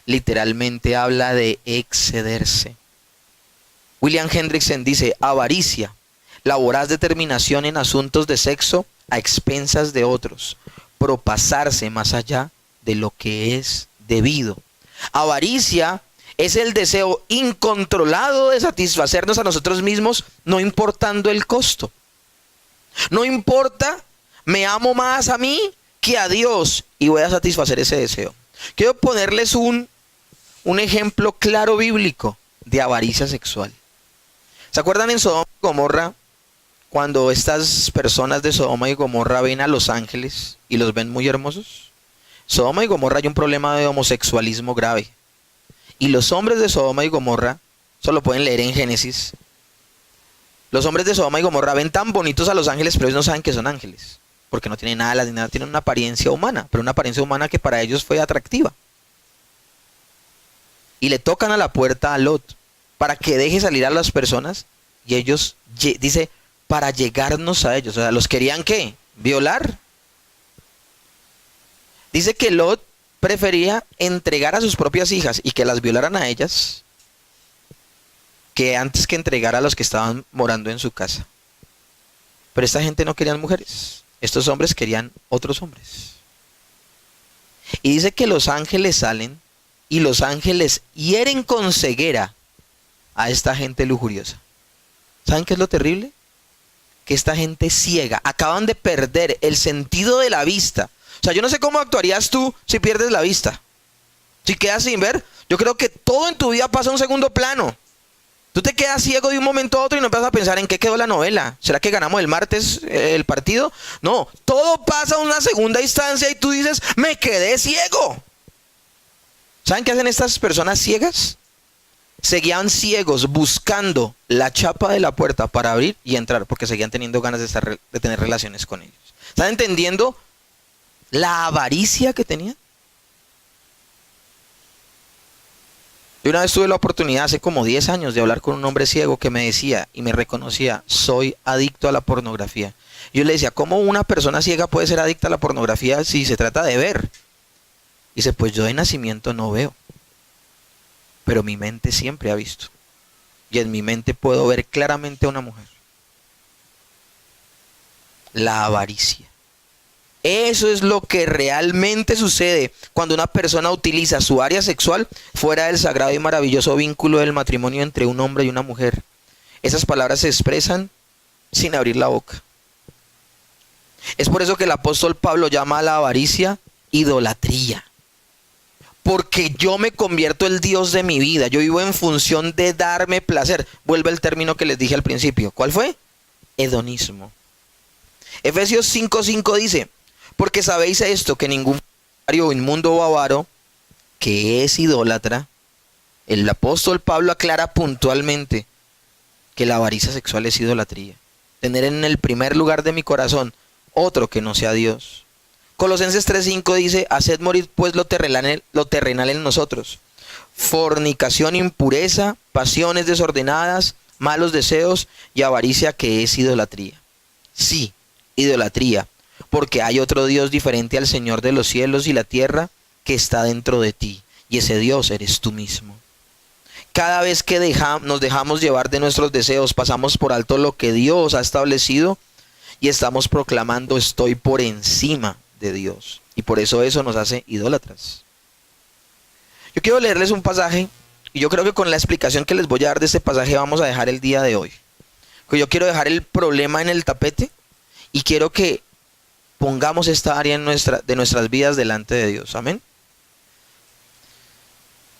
Literalmente habla de excederse. William Hendrickson dice: avaricia, la voraz determinación en asuntos de sexo a expensas de otros, propasarse más allá de lo que es debido. Avaricia es el deseo incontrolado de satisfacernos a nosotros mismos, no importando el costo. No importa, me amo más a mí que a Dios y voy a satisfacer ese deseo. Quiero ponerles un ejemplo claro bíblico de avaricia sexual. ¿Se acuerdan en Sodoma y Gomorra, cuando estas personas de Sodoma y Gomorra ven a los ángeles y los ven muy hermosos? Sodoma y Gomorra hay un problema de homosexualismo grave. Y los hombres de Sodoma y Gomorra, eso lo pueden leer en Génesis, los hombres de Sodoma y Gomorra ven tan bonitos a los ángeles, pero ellos no saben que son ángeles, porque no tienen alas ni nada, tienen una apariencia humana, pero una apariencia humana que para ellos fue atractiva. Y le tocan a la puerta a Lot para que deje salir a las personas, y ellos, dice, para llegarnos a ellos. O sea, ¿los querían qué? ¿Violar? Dice que Lot prefería entregar a sus propias hijas y que las violaran a ellas, que antes que entregar a los que estaban morando en su casa. Pero esta gente no querían mujeres. Estos hombres querían otros hombres. Y dice que los ángeles salen y los ángeles hieren con ceguera a esta gente lujuriosa. ¿Saben qué es lo terrible? Que esta gente ciega, acaban de perder el sentido de la vista. O sea, yo no sé cómo actuarías tú si pierdes la vista. Si quedas sin ver, yo creo que todo en tu vida pasa a un segundo plano. Tú te quedas ciego de un momento a otro y no empiezas a pensar en qué quedó la novela. ¿Será que ganamos el martes el partido? No, todo pasa a una segunda instancia y tú dices, me quedé ciego. ¿Saben qué hacen estas personas ciegas? Seguían ciegos buscando la chapa de la puerta para abrir y entrar, porque seguían teniendo ganas de tener relaciones con ellos. ¿Están entendiendo la avaricia que tenían? Yo una vez tuve la oportunidad hace como 10 años de hablar con un hombre ciego que me decía y me reconocía: soy adicto a la pornografía. Yo le decía: ¿cómo una persona ciega puede ser adicta a la pornografía si se trata de ver? Dice: pues yo de nacimiento no veo, pero mi mente siempre ha visto. Y en mi mente puedo ver claramente a una mujer. La avaricia. Eso es lo que realmente sucede cuando una persona utiliza su área sexual fuera del sagrado y maravilloso vínculo del matrimonio entre un hombre y una mujer. Esas palabras se expresan sin abrir la boca. Es por eso que el apóstol Pablo llama a la avaricia idolatría. Porque yo me convierto en el Dios de mi vida. Yo vivo en función de darme placer. Vuelve el término que les dije al principio. ¿Cuál fue? Hedonismo. Efesios 5:5 dice: porque sabéis esto, que ningún inmundo o avaro que es idólatra. El apóstol Pablo aclara puntualmente que la avaricia sexual es idolatría. Tener en el primer lugar de mi corazón otro que no sea Dios. Colosenses 3:5 dice: haced morir pues lo terrenal en nosotros: fornicación, impureza, pasiones desordenadas, malos deseos y avaricia, que es idolatría. Sí, idolatría, porque hay otro Dios diferente al Señor de los cielos y la tierra, que está dentro de ti, y ese Dios eres tú mismo. Cada vez que nos dejamos llevar de nuestros deseos, pasamos por alto lo que Dios ha establecido y estamos proclamando: estoy por encima de Dios. Y por eso nos hace idólatras. Yo quiero leerles un pasaje, y yo creo que con la explicación que les voy a dar de este pasaje vamos a dejar el día de hoy. Yo quiero dejar el problema en el tapete y quiero que pongamos esta área de nuestras vidas delante de Dios. Amén.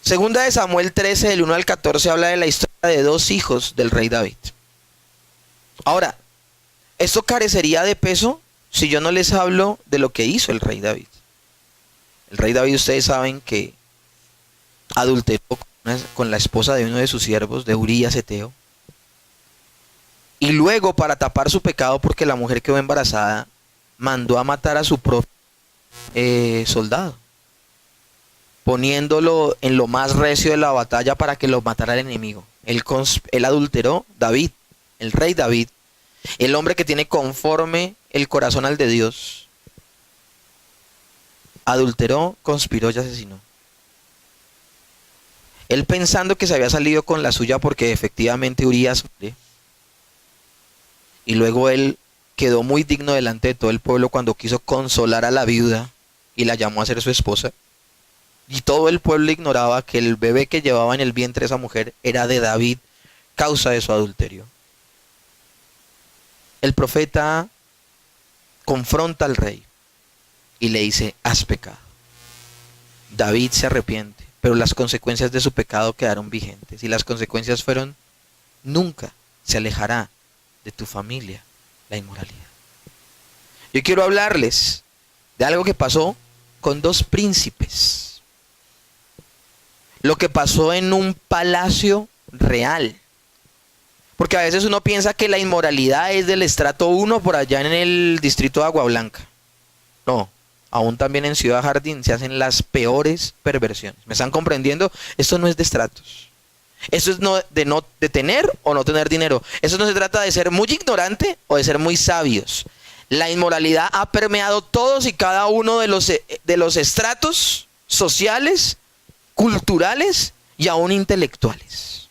Segunda de Samuel 13, del 1 al 14, habla de la historia de dos hijos del rey David. Ahora, esto carecería de peso si yo no les hablo de lo que hizo el rey David. El rey David, ustedes saben que adulteró con la esposa de uno de sus siervos, de Urías Eteo. Y luego, para tapar su pecado, porque la mujer quedó embarazada, mandó a matar a su propio soldado, poniéndolo en lo más recio de la batalla para que lo matara el enemigo. Él adulteró, David, el rey David, el hombre que tiene conforme el corazón al de Dios, adulteró, conspiró y asesinó. Él pensando que se había salido con la suya porque efectivamente Urías murió. Y luego él quedó muy digno delante de todo el pueblo cuando quiso consolar a la viuda y la llamó a ser su esposa. Y todo el pueblo ignoraba que el bebé que llevaba en el vientre esa mujer era de David, causa de su adulterio. El profeta confronta al rey y le dice: has pecado. David se arrepiente, pero las consecuencias de su pecado quedaron vigentes. Y las consecuencias fueron: nunca se alejará de tu familia la inmoralidad. Yo quiero hablarles de algo que pasó con dos príncipes. Lo que pasó en un palacio real. Porque a veces uno piensa que la inmoralidad es del estrato 1 por allá en el distrito de Agua Blanca. No, aún también en Ciudad Jardín se hacen las peores perversiones. ¿Me están comprendiendo? Esto no es de estratos. Esto es de tener o no tener dinero. Eso no se trata de ser muy ignorante o de ser muy sabios. La inmoralidad ha permeado todos y cada uno de los estratos sociales, culturales y aún intelectuales.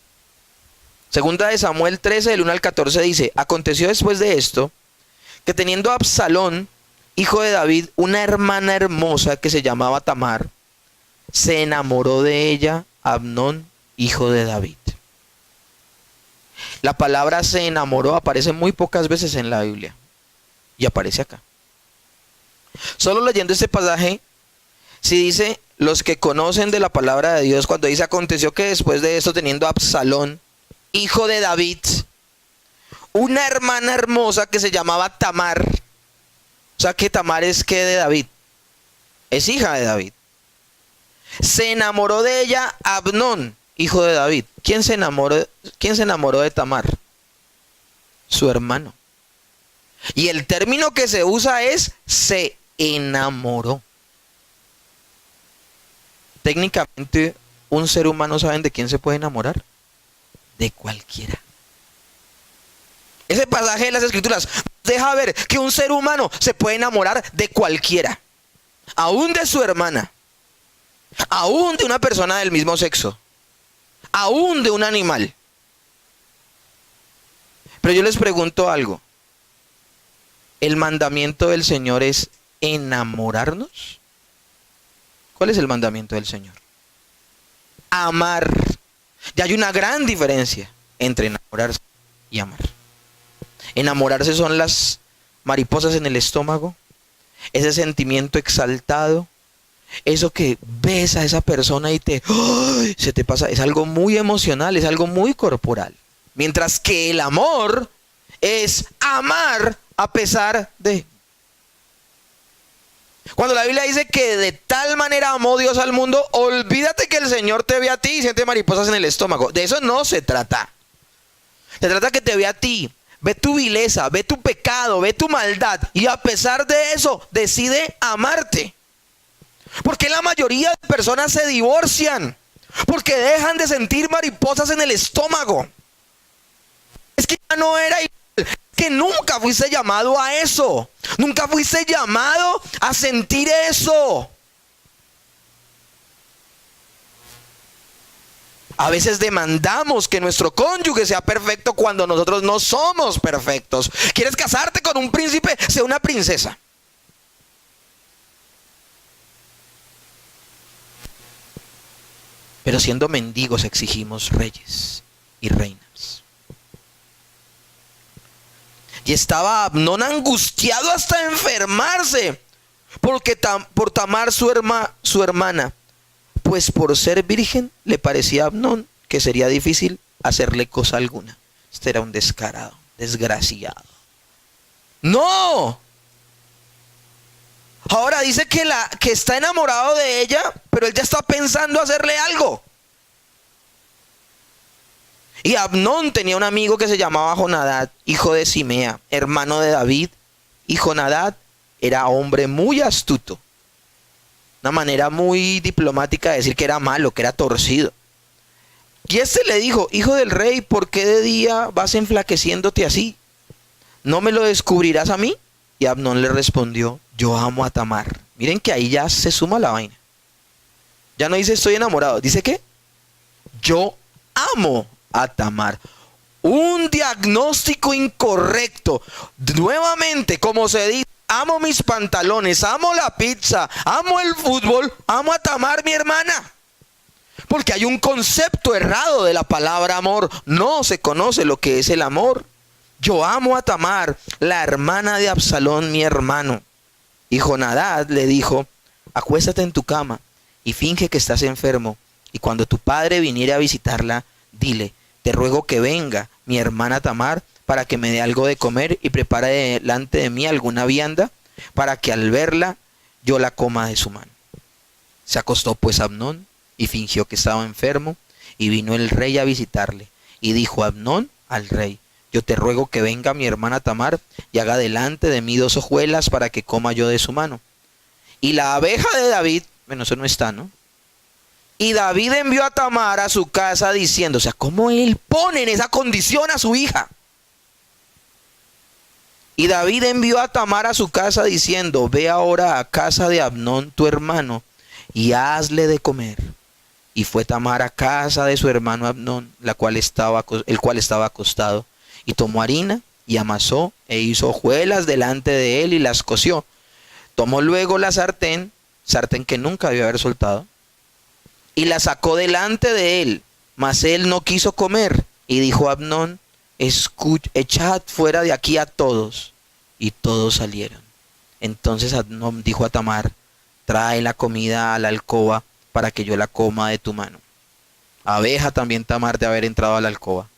Segunda de Samuel 13, del 1 al 14 dice: aconteció después de esto, que teniendo Absalón, hijo de David, una hermana hermosa que se llamaba Tamar, se enamoró de ella Amnón, hijo de David. La palabra se enamoró aparece muy pocas veces en la Biblia, y aparece acá. Solo leyendo este pasaje, si dice: los que conocen de la palabra de Dios, cuando dice aconteció que después de esto, teniendo Absalón, hijo de David, una hermana hermosa que se llamaba Tamar. O sea que Tamar es que de David, es hija de David. Se enamoró de ella Amnón, hijo de David. ¿Quién se enamoró de Tamar? Su hermano. Y el término que se usa es se enamoró. Técnicamente, un ser humano, ¿saben de quién se puede enamorar? De cualquiera. Ese pasaje de las Escrituras deja ver que un ser humano se puede enamorar de cualquiera, aún de su hermana, aún de una persona del mismo sexo, aún de un animal. Pero yo les pregunto algo: ¿el mandamiento del Señor es enamorarnos? ¿Cuál es el mandamiento del Señor? Amar. Ya hay una gran diferencia entre enamorarse y amar. Enamorarse son las mariposas en el estómago, ese sentimiento exaltado, eso que ves a esa persona y se te pasa, es algo muy emocional, es algo muy corporal. Mientras que el amor es amar a pesar de. Cuando la Biblia dice que de tal manera amó Dios al mundo, olvídate que el Señor te ve a ti y siente mariposas en el estómago. De eso no se trata. Se trata que te ve a ti, ve tu vileza, ve tu pecado, ve tu maldad, y a pesar de eso decide amarte. Porque la mayoría de personas se divorcian porque dejan de sentir mariposas en el estómago. Es que ya no era igual. Que nunca fuiste llamado a eso. Nunca fuiste llamado a sentir eso. A veces demandamos que nuestro cónyuge sea perfecto cuando nosotros no somos perfectos. ¿Quieres casarte con un príncipe? Sé una princesa. Pero siendo mendigos exigimos reyes y reinas. Y estaba Amnón angustiado hasta enfermarse por Tamar su hermana, pues por ser virgen le parecía a Amnón que sería difícil hacerle cosa alguna. Este era un descarado, desgraciado. ¡No! Ahora dice que está enamorado de ella, pero él ya está pensando hacerle algo. Y Amnón tenía un amigo que se llamaba Jonadab, hijo de Simea, hermano de David. Y Jonadab era hombre muy astuto. Una manera muy diplomática de decir que era malo, que era torcido. Y este le dijo: hijo del rey, ¿por qué de día vas enflaqueciéndote así? ¿No me lo descubrirás a mí? Y Amnón le respondió: yo amo a Tamar. Miren que ahí ya se suma la vaina. Ya no dice estoy enamorado, dice que yo amo a Tamar. Un diagnóstico incorrecto. Nuevamente, como se dice, amo mis pantalones, amo la pizza, amo el fútbol, amo a Tamar, mi hermana. Porque hay un concepto errado de la palabra amor. No se conoce lo que es el amor. Yo amo a Tamar, la hermana de Absalón, mi hermano. Y Jonadab le dijo: acuéstate en tu cama y finge que estás enfermo. Y cuando tu padre viniere a visitarla, dile: te ruego que venga mi hermana Tamar para que me dé algo de comer y prepare delante de mí alguna vianda, para que al verla yo la coma de su mano. Se acostó pues Amnón y fingió que estaba enfermo, y vino el rey a visitarle. Y dijo Amnón al rey: yo te ruego que venga mi hermana Tamar y haga delante de mí 2 hojuelas para que coma yo de su mano. Y la abeja de David, bueno, eso no está, ¿no? Y David envió a Tamar a su casa diciendo, o sea, ¿cómo él pone en esa condición a su hija? Y David envió a Tamar a su casa diciendo: ve ahora a casa de Amnón tu hermano y hazle de comer. Y fue Tamar a casa de su hermano Amnón, el cual estaba acostado, y tomó harina y amasó e hizo hojuelas delante de él y las coció. Tomó luego la sartén que nunca debió haber soltado, y la sacó delante de él, mas él no quiso comer. Y dijo a Amnón: echad fuera de aquí a todos. Y todos salieron. Entonces Amnón dijo a Tamar: trae la comida a la alcoba para que yo la coma de tu mano. Abeja también Tamar de haber entrado a la alcoba.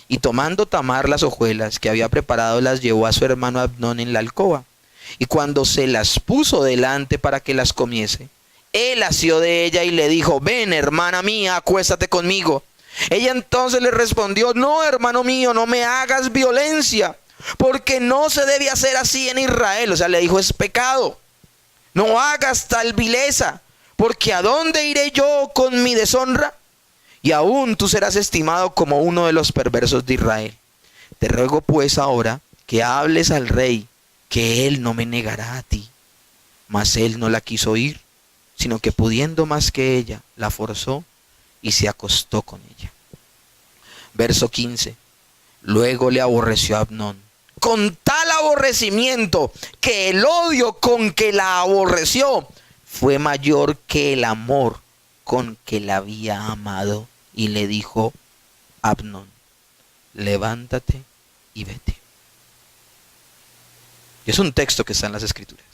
Y tomando Tamar las hojuelas que había preparado, las llevó a su hermano Amnón en la alcoba. Y cuando se las puso delante para que las comiese, él asió de ella y le dijo: ven, hermana mía, acuéstate conmigo. Ella entonces le respondió: no, hermano mío, no me hagas violencia, porque no se debe hacer así en Israel. O sea, le dijo: es pecado. No hagas tal vileza, porque ¿a dónde iré yo con mi deshonra? Y aún tú serás estimado como uno de los perversos de Israel. Te ruego pues ahora que hables al rey, que él no me negará a ti. Mas él no la quiso oír, sino que pudiendo más que ella, la forzó y se acostó con ella. Verso 15. Luego le aborreció a Amnón, con tal aborrecimiento que el odio con que la aborreció fue mayor que el amor con que la había amado. Y le dijo a Amnón: levántate y vete. Y es un texto que está en las Escrituras.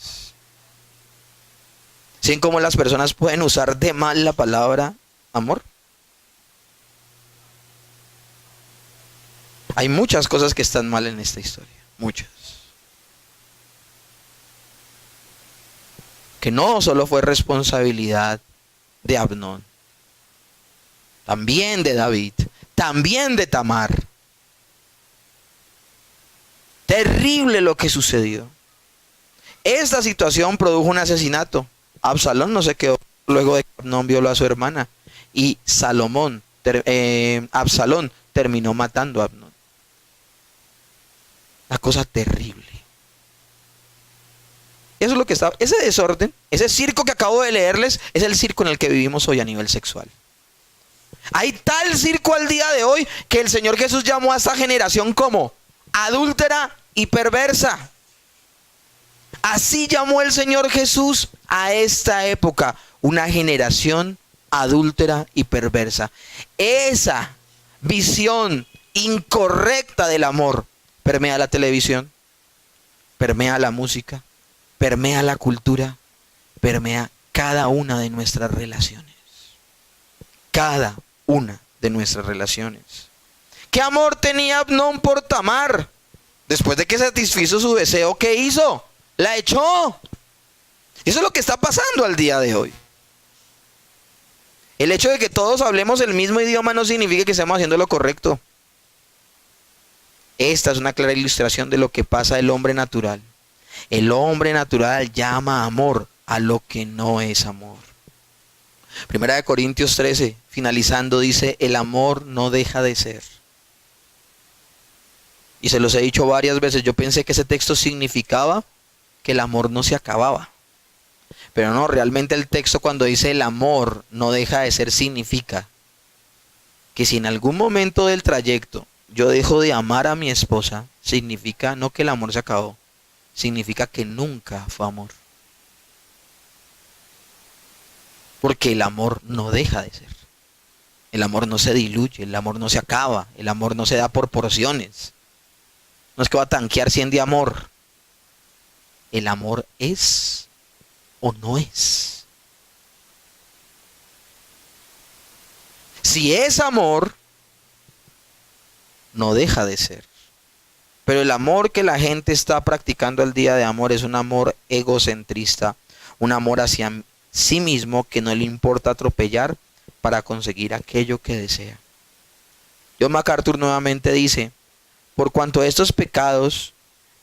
¿Saben cómo las personas pueden usar de mal la palabra amor? Hay muchas cosas que están mal en esta historia, muchas. Que no solo fue responsabilidad de Amnón, también de David, también de Tamar. Terrible lo que sucedió. Esta situación produjo un asesinato. Absalón no se quedó luego de que Amnón violó a su hermana. Y Absalón terminó matando a Amnón. Una cosa terrible. Eso es lo que está. Ese desorden, ese circo que acabo de leerles, es el circo en el que vivimos hoy a nivel sexual. Hay tal circo al día de hoy que el Señor Jesús llamó a esta generación como adúltera y perversa. Así llamó el Señor Jesús a esta época, una generación adúltera y perversa. Esa visión incorrecta del amor permea la televisión, permea la música, permea la cultura, permea cada una de nuestras relaciones. cada una de nuestras relaciones. ¿Qué amor tenía Amnón por Tamar? Después de que satisfizo su deseo, ¿qué hizo? La echó. Eso es lo que está pasando al día de hoy. El hecho de que todos hablemos el mismo idioma no significa que estemos haciendo lo correcto. Esta es una clara ilustración de lo que pasa el hombre natural. El hombre natural llama amor a lo que no es amor. Primera de Corintios 13, finalizando, dice: el amor no deja de ser. Y se los he dicho varias veces, yo pensé que ese texto significaba que el amor no se acababa. Pero no, realmente el texto cuando dice el amor no deja de ser significa que si en algún momento del trayecto yo dejo de amar a mi esposa, significa no que el amor se acabó, significa que nunca fue amor. Porque el amor no deja de ser. El amor no se diluye, el amor no se acaba, el amor no se da por porciones. No es que va a tanquear 100 de amor. El amor es o no es. Si es amor, no deja de ser. Pero el amor que la gente está practicando el día de amor es un amor egocentrista, un amor hacia sí mismo que no le importa atropellar para conseguir aquello que desea. John MacArthur nuevamente dice: por cuanto estos pecados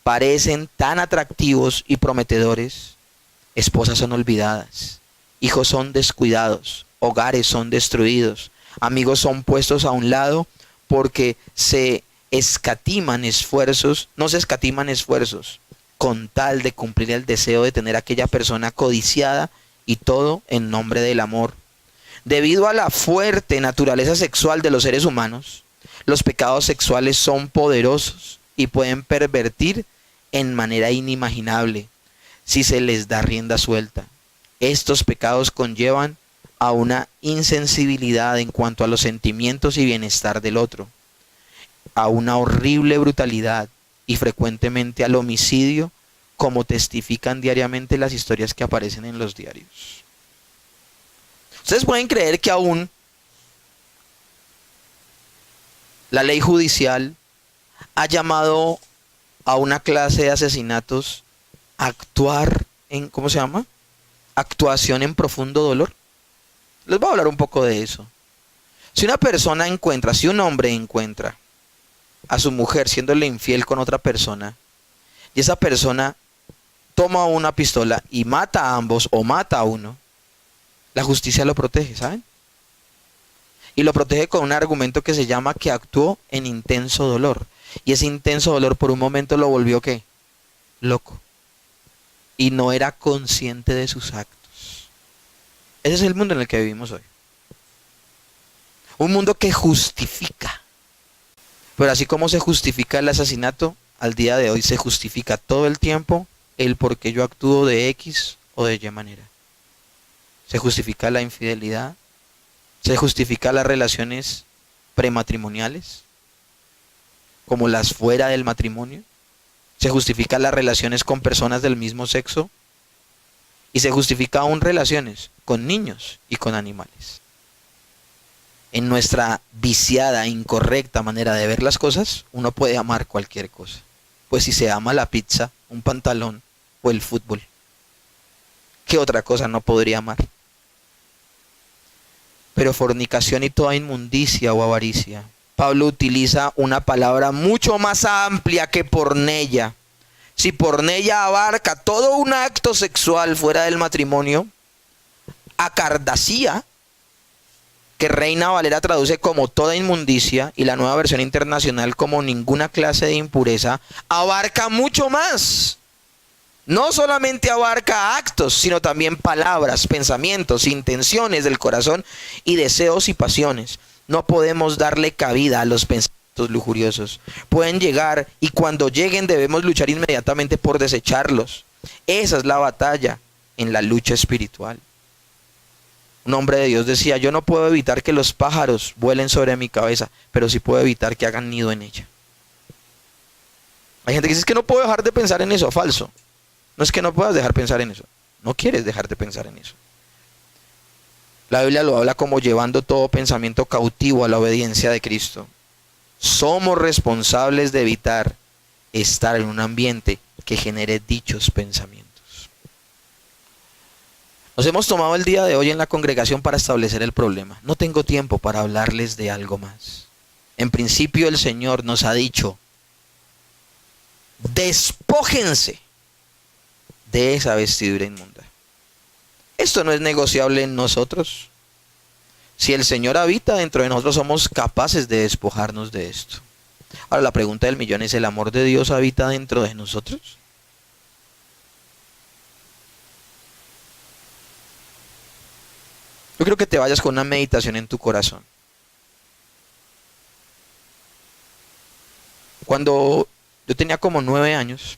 parecen tan atractivos y prometedores, esposas son olvidadas, hijos son descuidados, hogares son destruidos, amigos son puestos a un lado porque no se escatiman esfuerzos con tal de cumplir el deseo de tener aquella persona codiciada, y todo en nombre del amor. Debido a la fuerte naturaleza sexual de los seres humanos, los pecados sexuales son poderosos y pueden pervertir en manera inimaginable si se les da rienda suelta. Estos pecados conllevan a una insensibilidad en cuanto a los sentimientos y bienestar del otro, a una horrible brutalidad y frecuentemente al homicidio, como testifican diariamente las historias que aparecen en los diarios. Ustedes pueden creer que aún la ley judicial ha llamado a una clase de asesinatos a actuar en, ¿cómo se llama? Actuación en profundo dolor. Les voy a hablar un poco de eso. Si un hombre encuentra a su mujer siéndole infiel con otra persona, y esa persona toma una pistola y mata a ambos o mata a uno, la justicia lo protege, ¿saben? Y lo protege con un argumento que se llama que actuó en intenso dolor. Y ese intenso dolor por un momento lo volvió ¿qué? Loco. Y no era consciente de sus actos. Ese es el mundo en el que vivimos hoy. Un mundo que justifica. Pero así como se justifica el asesinato, al día de hoy se justifica todo el tiempo el por qué yo actúo de X o de Y manera. Se justifica la infidelidad, se justifica las relaciones prematrimoniales, como las fuera del matrimonio, se justifica las relaciones con personas del mismo sexo, y se justifica aún relaciones con niños y con animales. En nuestra viciada, incorrecta manera de ver las cosas, uno puede amar cualquier cosa. Pues si se ama la pizza, un pantalón o el fútbol, ¿qué otra cosa no podría amar? Pero fornicación y toda inmundicia o avaricia, Pablo utiliza una palabra mucho más amplia que porneia. Si porneia abarca todo un acto sexual fuera del matrimonio, acardacía, que Reina Valera traduce como toda inmundicia y la Nueva Versión Internacional como ninguna clase de impureza, abarca mucho más. No solamente abarca actos, sino también palabras, pensamientos, intenciones del corazón y deseos y pasiones. No podemos darle cabida a los pensamientos lujuriosos. Pueden llegar y cuando lleguen debemos luchar inmediatamente por desecharlos. Esa es la batalla en la lucha espiritual. Un hombre de Dios decía: yo no puedo evitar que los pájaros vuelen sobre mi cabeza, pero sí puedo evitar que hagan nido en ella. Hay gente que dice: es que no puedo dejar de pensar en eso. Falso. No es que no puedas dejar de pensar en eso. No quieres dejar de pensar en eso. La Biblia lo habla como llevando todo pensamiento cautivo a la obediencia de Cristo. Somos responsables de evitar estar en un ambiente que genere dichos pensamientos. Nos hemos tomado el día de hoy en la congregación para establecer el problema. No tengo tiempo para hablarles de algo más. En principio el Señor nos ha dicho, despójense de esa vestidura inmunda. Esto no es negociable en nosotros. Si el Señor habita dentro de nosotros, somos capaces de despojarnos de esto. Ahora la pregunta del millón es, ¿el amor de Dios habita dentro de nosotros? Yo creo que te vayas con una meditación en tu corazón. Cuando yo tenía como 9 años,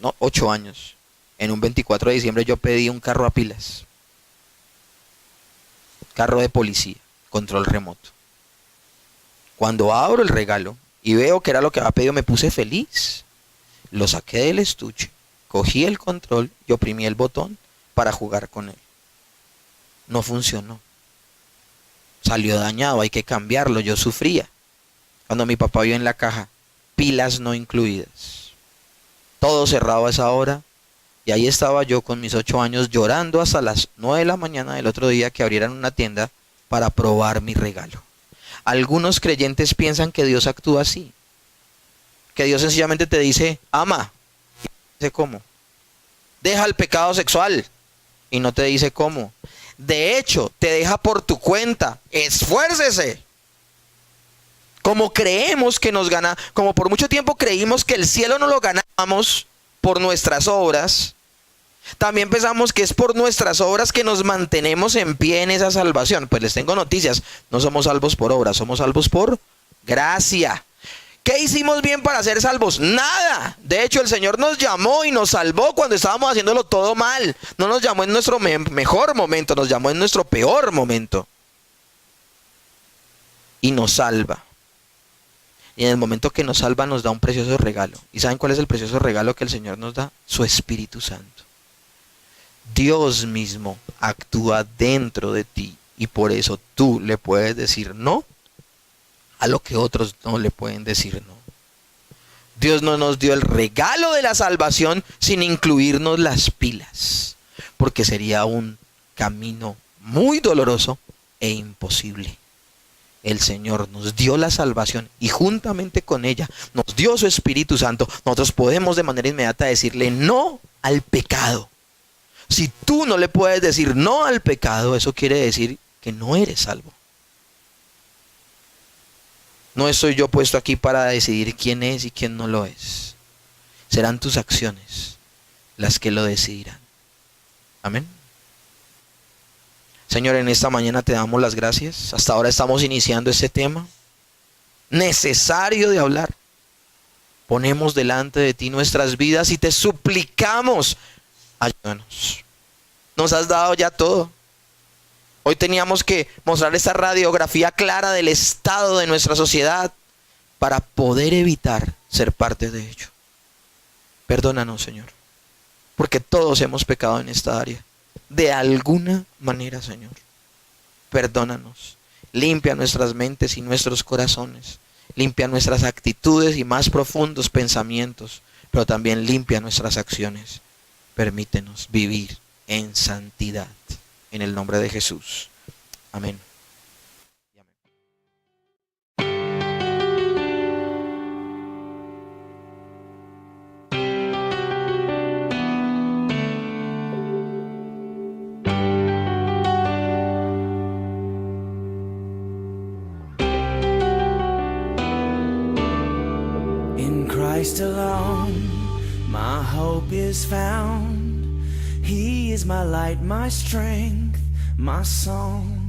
no, 8 años, en un 24 de diciembre yo pedí un carro a pilas. Carro de policía, control remoto. Cuando abro el regalo y veo que era lo que había pedido, me puse feliz. Lo saqué del estuche, cogí el control y oprimí el botón para jugar con él. No funcionó. Salió dañado, hay que cambiarlo, yo sufría. Cuando mi papá vio en la caja, pilas no incluidas. Todo cerrado a esa hora. Y ahí estaba yo con mis 8 años llorando hasta las 9 de la mañana del otro día que abrieran una tienda para probar mi regalo. Algunos creyentes piensan que Dios actúa así. Que Dios sencillamente te dice, ama. Y no te dice cómo. Deja el pecado sexual. Y no te dice cómo. De hecho, te deja por tu cuenta. Esfuércese. Como creemos que nos gana, como por mucho tiempo creímos que el cielo no lo ganábamos por nuestras obras, también pensamos que es por nuestras obras que nos mantenemos en pie en esa salvación. Pues les tengo noticias, no somos salvos por obras, somos salvos por gracia. ¿Qué hicimos bien para ser salvos? Nada. De hecho, el Señor nos llamó y nos salvó cuando estábamos haciéndolo todo mal. No nos llamó en nuestro mejor momento, nos llamó en nuestro peor momento. Y nos salva. Y en el momento que nos salva nos da un precioso regalo. ¿Y saben cuál es el precioso regalo que el Señor nos da? Su Espíritu Santo. Dios mismo actúa dentro de ti y por eso tú le puedes decir no a lo que otros no le pueden decir no. Dios no nos dio el regalo de la salvación sin incluirnos las pilas, porque sería un camino muy doloroso e imposible. El Señor nos dio la salvación y juntamente con ella nos dio su Espíritu Santo. Nosotros podemos de manera inmediata decirle no al pecado. Si tú no le puedes decir no al pecado, eso quiere decir que no eres salvo. No estoy yo puesto aquí para decidir quién es y quién no lo es. Serán tus acciones las que lo decidirán. Amén. Señor, en esta mañana te damos las gracias. Hasta ahora estamos iniciando este tema necesario de hablar. Ponemos delante de ti nuestras vidas y te suplicamos, ayúdanos. Nos has dado ya todo. Hoy teníamos que mostrar esta radiografía clara del estado de nuestra sociedad para poder evitar ser parte de ello. Perdónanos, Señor, porque todos hemos pecado en esta área. De alguna manera, Señor. Perdónanos. Limpia nuestras mentes y nuestros corazones. Limpia nuestras actitudes y más profundos pensamientos. Pero también limpia nuestras acciones. Permítenos vivir en santidad. En el nombre de Jesús. Amén. In Christ alone, my hope is found. He is my light, my strength, my song.